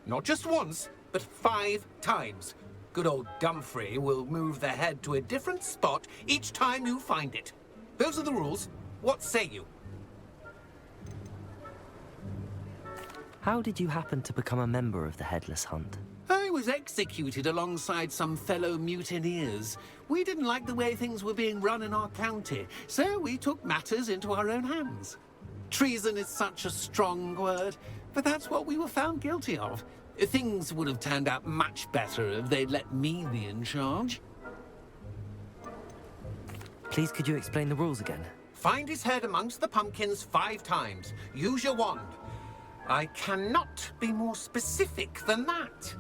Not just once, but 5 times. Good old Dumfrey will move the head to a different spot each time you find it. Those are the rules. What say you? How did you happen to become a member of the Headless Hunt? I was executed alongside some fellow mutineers. We didn't like the way things were being run in our county, so we took matters into our own hands. Treason is such a strong word, but that's what we were found guilty of. Things would have turned out much better if they'd let me be in charge. Please, could you explain the rules again? Find his head amongst the pumpkins 5 times. Use your wand. I cannot be more specific than that.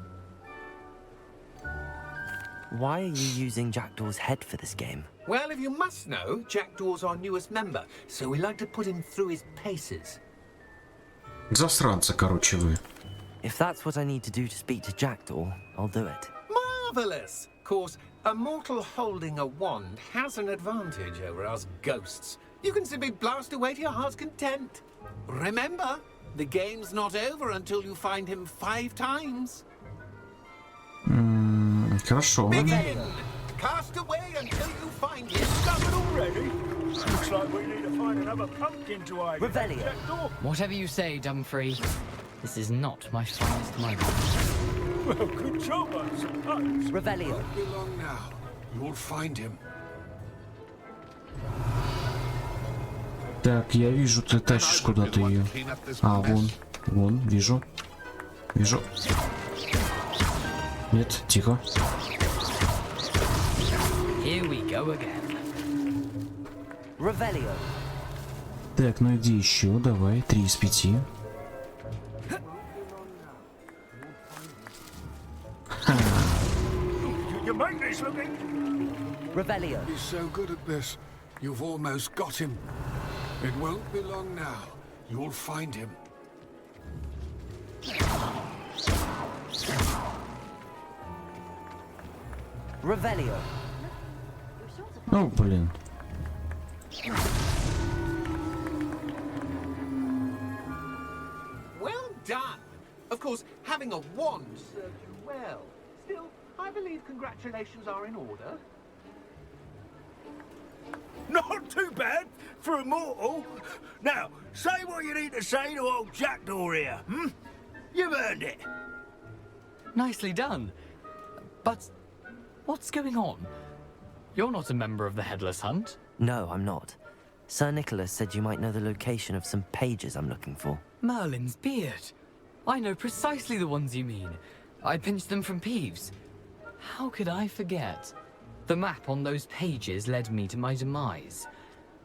Why are you using Jackdaw's head for this game? Well, if you must know, Jackdaw's our newest member, so we like to put him through his paces. Засранцы, короче, вы. If that's what I need to do to speak to Jackdaw, I'll do it. Marvelous! Of course, a mortal holding a wand has an advantage over us ghosts. You can simply blast away to your heart's content. Remember, the game's not over until you find him 5 times. Хорошо. Begin! Cast away until you find him. Started already? Looks like we need to find another pumpkin to hide. Revelio. Whatever you say, Dumfrey. This is not my finest moment. Well, good job, I suppose. Revelio. Won't be long now. You'll find him. Так, я вижу, ты тащишь куда-то ее. А, вон, вижу. Вижу. Нет, тихо. Here we go again. Revelio. Так, ну иди еще, давай, 3 из 5. You make this looking. Revelio. He's so good at this. You've almost got him. It won't be long now. You'll find him. Revelio. О, блин. Well done. Of course, having a wand served you well. Still, I believe congratulations are in order. Not too bad for a mortal. Now, say what you need to say to old Jackdaw here, You've earned it. Nicely done. But What's going on? You're not a member of the Headless Hunt. No, I'm not. Sir Nicholas said you might know the location of some pages I'm looking for. Merlin's beard. I know precisely the ones you mean. I pinched them from Peeves. How could I forget? The map on those pages led me to my demise.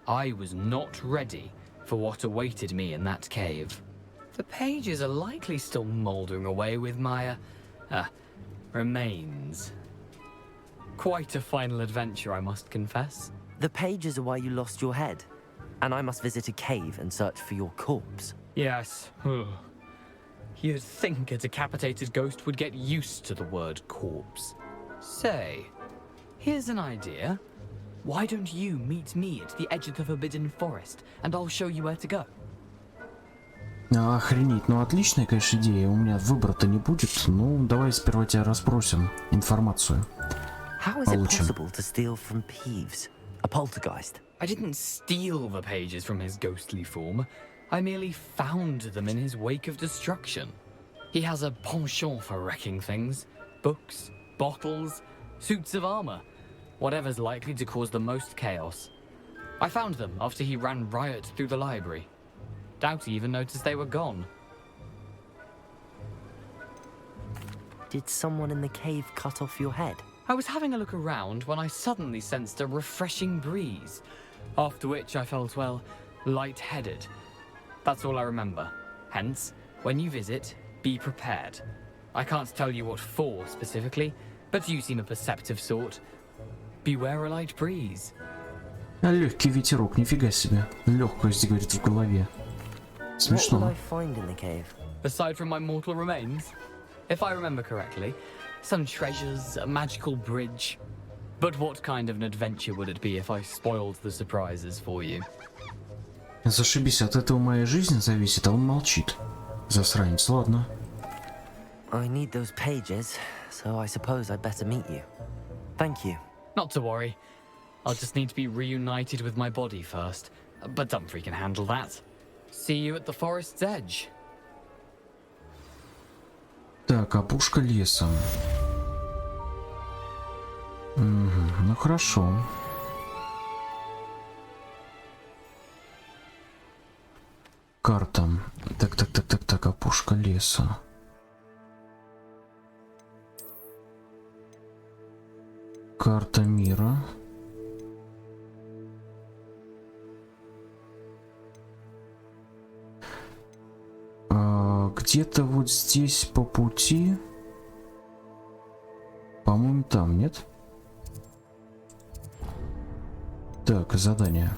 I was not ready for what awaited me in that cave. The pages are likely still mouldering away with my, remains. Quite a final adventure, I must confess. The pages are why you lost your head, and I must visit a cave and search for your corpse. Yes. You'd think a decapitated ghost would get used to the word corpse. Say, here's an idea. Why don't you meet me at the edge of the Forbidden Forest, and I'll show you where to go? Охренеть, ну отличная, конечно, идея. У меня выбора-то не будет. Ну, давай сперва тебя расспросим. Информацию. How is it possible to steal from Peeves? A poltergeist? I didn't steal the pages from his ghostly form. I merely found them in his wake of destruction. He has a penchant for wrecking things. Books, bottles, suits of armor. Whatever's likely to cause the most chaos. I found them after he ran riot through the library. Doubt he even noticed they were gone. Did someone in the cave cut off your head? I was having a look around when I suddenly sensed a refreshing breeze, after which I felt, well, lightheaded. That's all I remember. Hence, when you visit, be prepared. I can't tell you what for specifically, but you seem a perceptive sort. Beware a light breeze. Легкий ветерок, нифига себе. Легкость, говорит, в голове. Смешно. What will I find in the cave? Aside from my mortal remains, if I remember correctly, some treasures, a magical bridge. But what kind of an adventure would it be if I spoiled the surprises for you? Зашибись, от этого моя жизнь зависит, а он молчит. Засранец, ладно. I need those pages, so I suppose I'd better meet you. Thank you. Not to worry. I'll just need to be reunited with my body first. But Dumfrey can handle that. See you at the forest's edge. Так, опушка леса. Ну хорошо. Карта. Так, опушка леса. Карта мира. Где-то вот здесь по пути. По-моему, там, нет? Так, задание.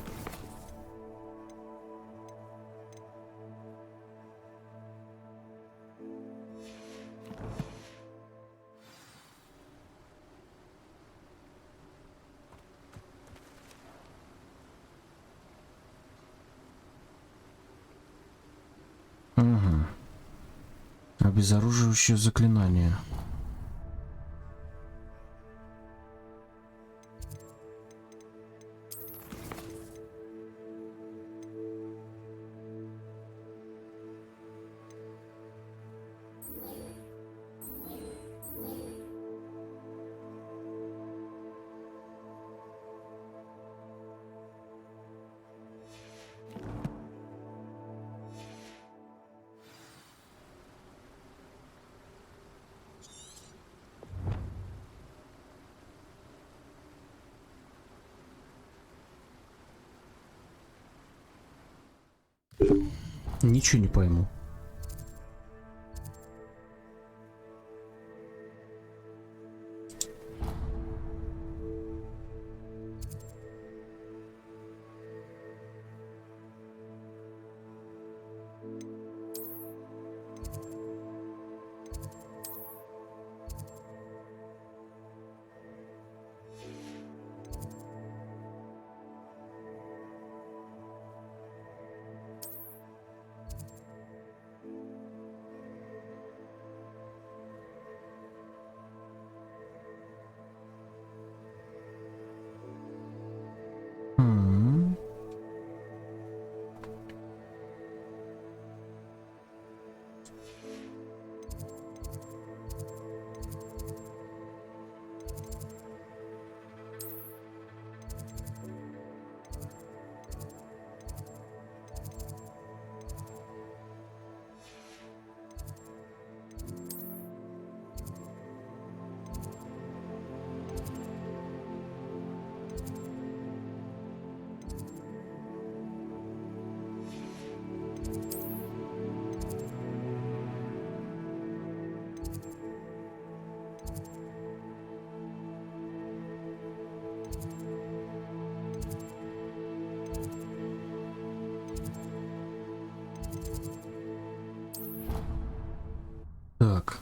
Угу. Обезоруживающее заклинание. Ничего не пойму.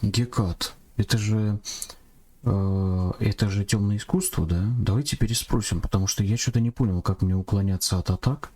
Гекат. Это же темное искусство, да? Давайте переспросим, потому что я что-то не понял, как мне уклоняться от атак.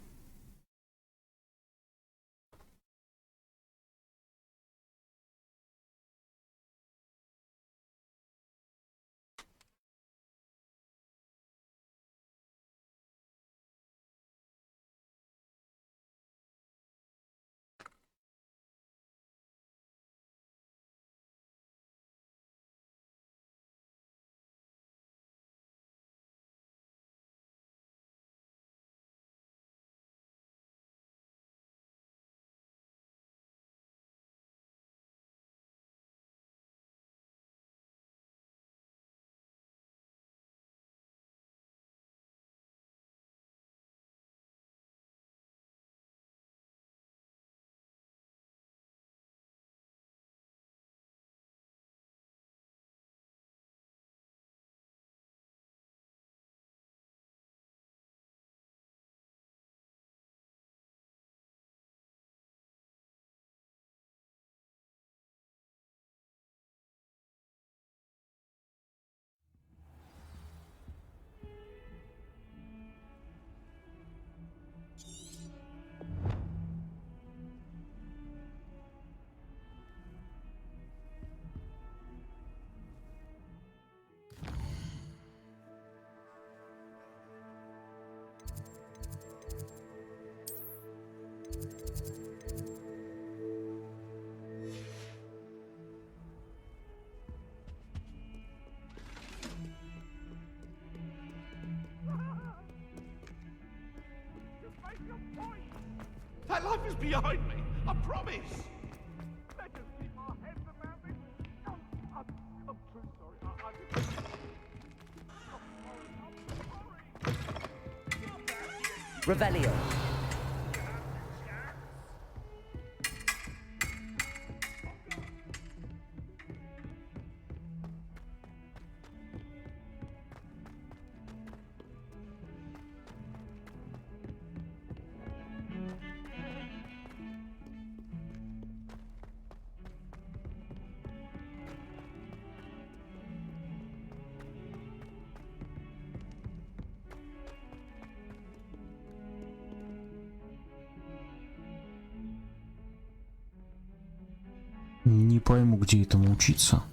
That life is behind me, I promise. Let us keep our heads about this. I'm too sorry. Revelio. Не пойму, где этому учиться.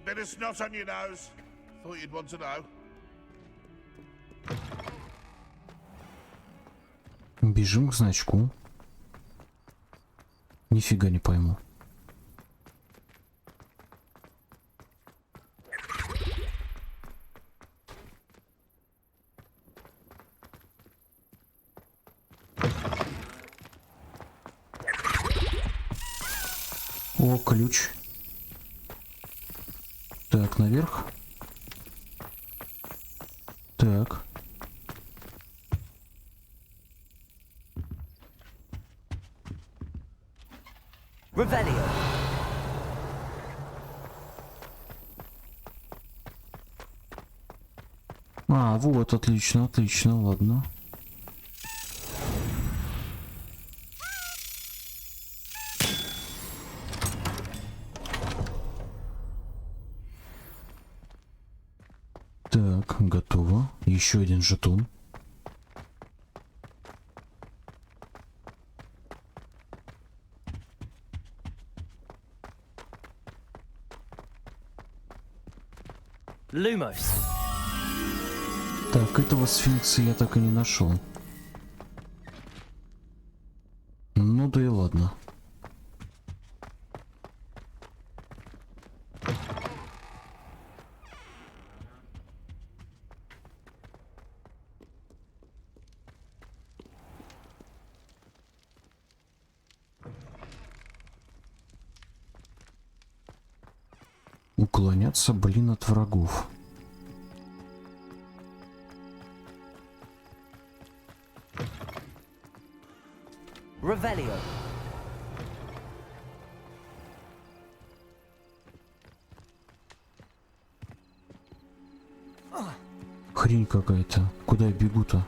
Bit of snot on your nose. Thought you'd want to know. Бежим к значку. Нифига не пойму. О, ключ. Так, наверх. Так. Revelio. А, вот, отлично, отлично, ладно. Так, готово. Еще один жетон. Lumos. Так, этого сфинкса я так и не нашел. Ну да и ладно. Уклоняться, блин, от врагов. Revelio. Хрень какая-то. Куда я бегу-то?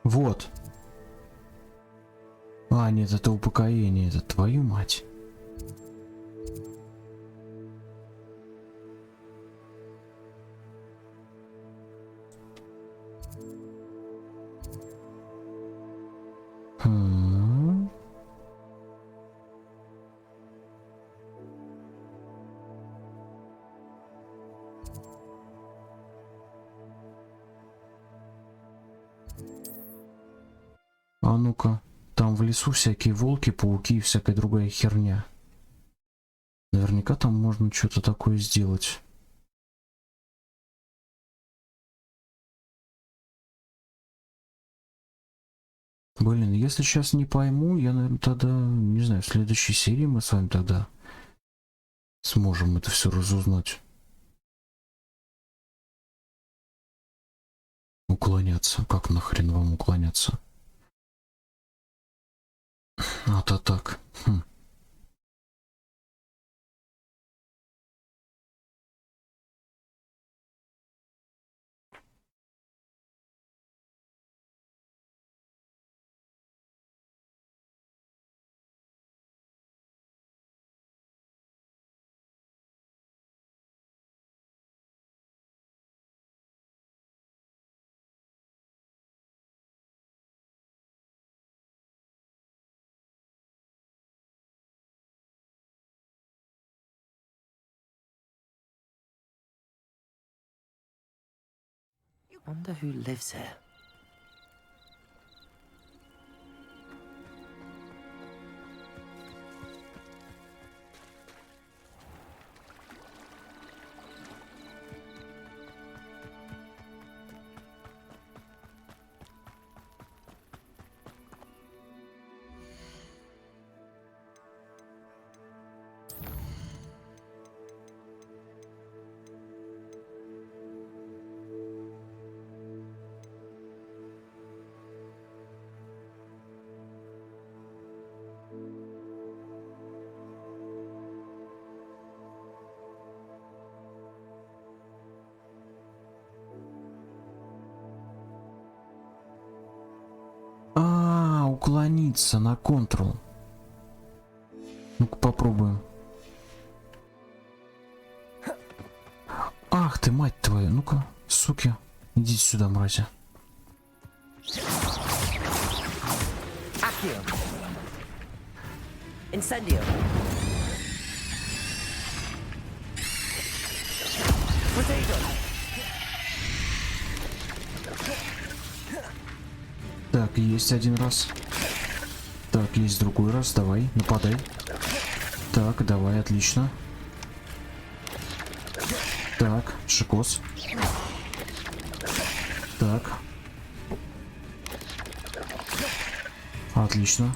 Вот. А, нет, это упокоение, это твою мать. А ну-ка, там в лесу всякие волки, пауки и всякая другая херня. Наверняка там можно что-то такое сделать. Блин, если сейчас не пойму, я, наверное, тогда, не знаю, в следующей серии мы с вами тогда сможем это все разузнать. Уклоняться. Как нахрен вам уклоняться? А-то так. Wonder who lives here. Уклониться на Ctrl. Ну-ка попробуем. Ах ты, мать твою, ну-ка, суки, идите сюда, мрази. Accio. Incendio. Potato. Так, есть один раз. Так, есть другой раз. Давай, нападай. Так, давай, отлично. Так, шикос. Так. Отлично.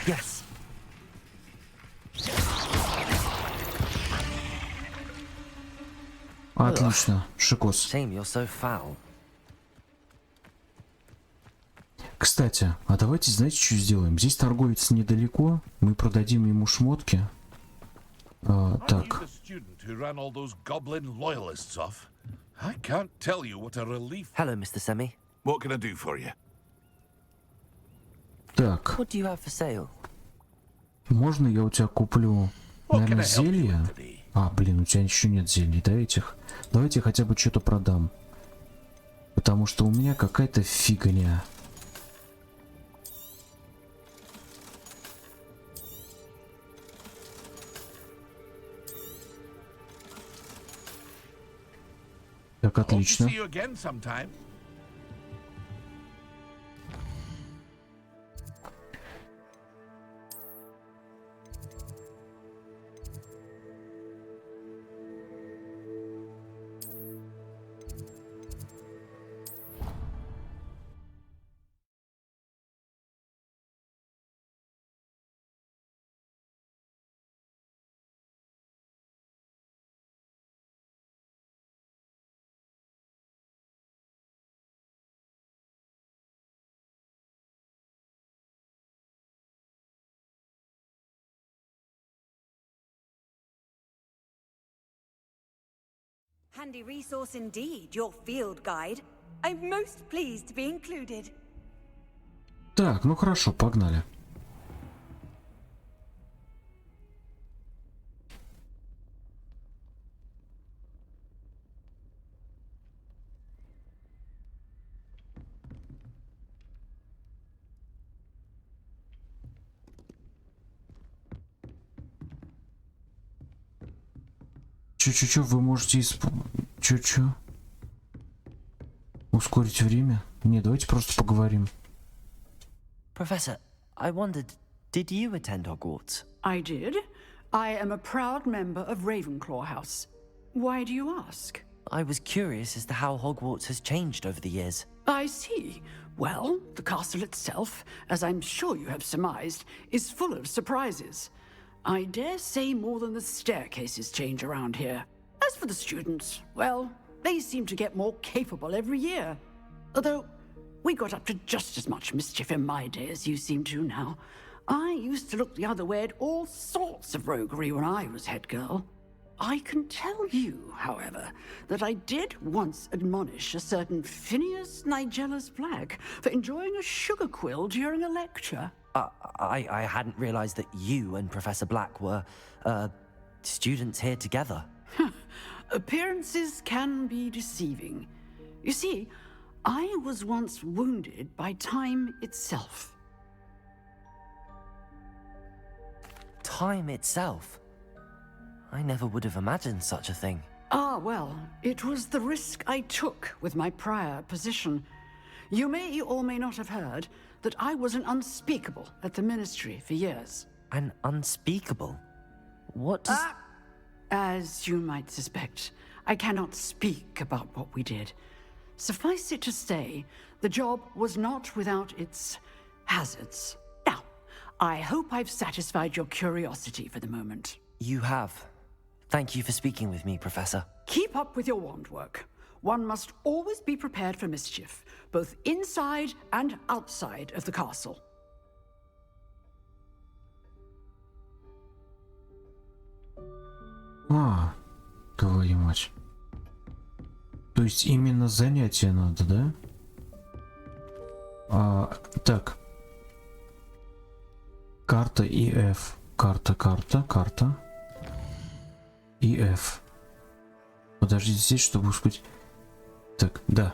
Yes. Отлично, шикос. Shame you're so foul. Кстати, а давайте, знаете, что сделаем? Здесь торговец недалеко, мы продадим ему шмотки. Так. Hello, Mr. Semi. What can I do for you? Так. What do you have for sale? Можно я у тебя куплю, наверное, зелья? А, блин, у тебя еще нет зелий, да, этих? Давайте хотя бы что-то продам. Потому что у меня какая-то фигня. Так, отлично. Handy resource indeed, your field guide. I'm most pleased to be included. Так, ну хорошо, погнали. Чё, вы можете Чё? Ускорить время? Не, давайте просто поговорим. Professor, I wondered, did you attend Hogwarts? I did. I am a proud member of Ravenclaw House. Why do you ask? I was curious as to how Hogwarts has changed over the years. I see. Well, the castle itself, as I'm sure you have surmised, is full of surprises. I dare say more than the staircases change around here. As for the students, well, they seem to get more capable every year. Although, we got up to just as much mischief in my day as you seem to now. I used to look the other way at all sorts of roguery when I was head girl. I can tell you, however, that I did once admonish a certain Phineas Nigellus Black for enjoying a sugar quill during a lecture. I hadn't realized that you and Professor Black were, students here together. Appearances can be deceiving. You see, I was once wounded by time itself. Time itself? I never would have imagined such a thing. Ah, well, it was the risk I took with my prior position. You may or may not have heard that I was an unspeakable at the Ministry for years. An unspeakable? What does... As you might suspect, I cannot speak about what we did. Suffice it to say, the job was not without its hazards. Now, I hope I've satisfied your curiosity for the moment. You have. Thank you for speaking with me, Professor. Keep up with your wand work. One must always be prepared for mischief, both inside and outside of the castle. Твою мать. То есть именно занятие надо, да? Так. Карта и F. Карта. И F. Подождите здесь, чтобы ускорить. Так, да.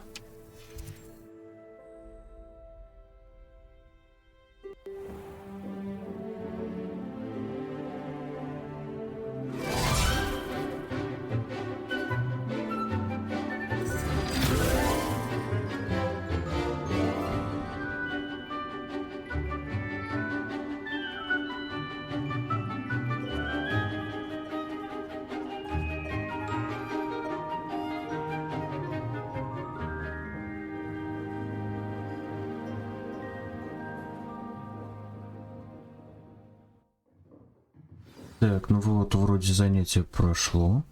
Так, ну вот, вроде занятие прошло.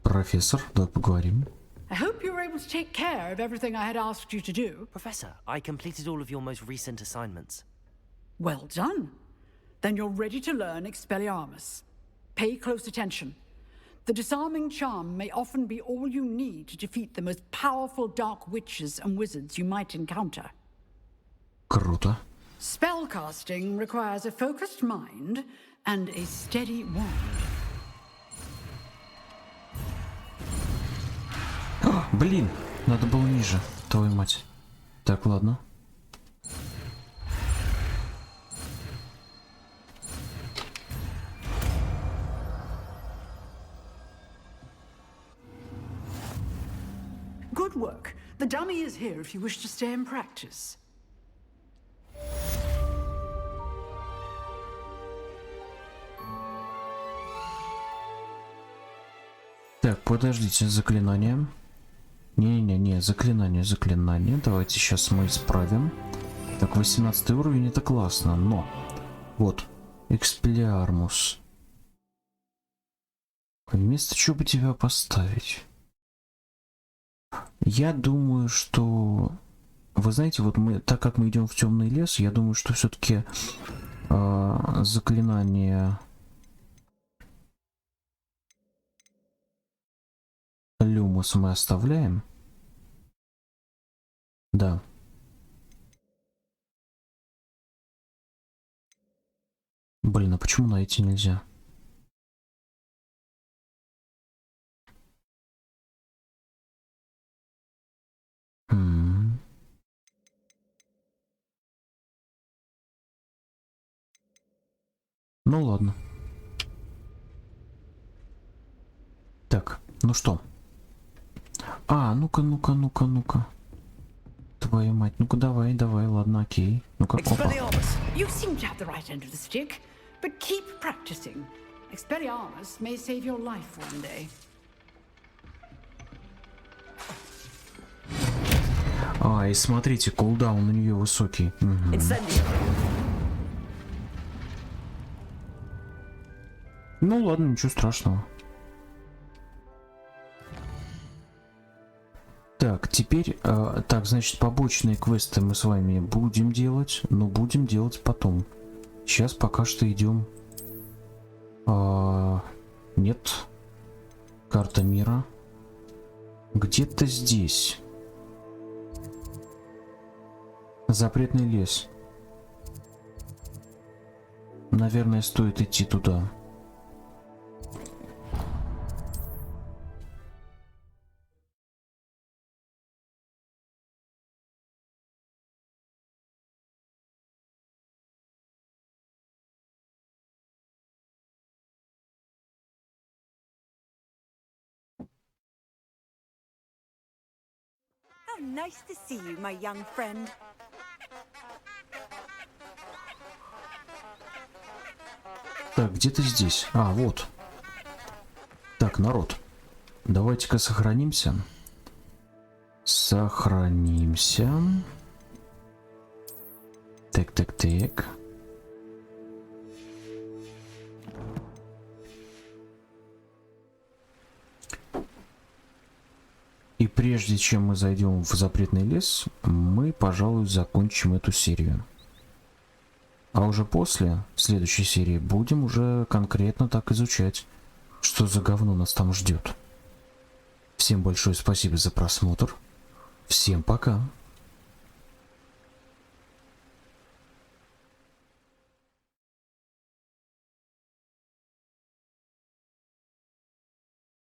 Профессор, давай поговорим. I hope you were able to take care of everything I had asked you to do. Professor, I completed all of your most recent assignments. Well done. Then you're ready to learn Expelliarmus. Pay close attention. The disarming charm may often be all you need to defeat the most powerful dark witches and wizards you might encounter. Круто. Spellcasting requires a focused mind and a steady wand. Блин, надо было ниже, твою мать. Так, ладно. Good work. The dummy is here if you wish to stay and practice. Так, подождите, заклинание. Не, заклинание. Давайте сейчас мы исправим. Так, 18 уровень, это классно, но... Вот, Expelliarmus. Вместо чего бы тебя поставить? Я думаю, что... Вы знаете, вот мы, так как мы идем в темный лес, я думаю, что все-таки заклинание... Люмус Томаса мы оставляем. Да. Блин, а почему найти нельзя? Ну ладно. Так, ну что? А, ну-ка. Твою мать, ну-ка давай, ладно, окей. Ну-ка, опа. You seem to have the right end of the stick, but keep practicing. Expelliarmus may save your life one day. А, и смотрите, кулдаун у нее высокий. Ну ладно, ничего страшного. Так, теперь, так, значит, побочные квесты мы с вами будем делать, но будем делать потом. Сейчас пока что идем. Нет. Карта мира. Где-то здесь. Запретный лес. Наверное, стоит идти туда. How nice to see you, my young friend. Так, где-то здесь. А, вот. Так, народ. Давайте-ка сохранимся. Сохранимся. Так. И прежде чем мы зайдем в запретный лес, мы, пожалуй, закончим эту серию. А уже после, в следующей серии, будем уже конкретно так изучать, что за говно нас там ждет. Всем большое спасибо за просмотр. Всем пока.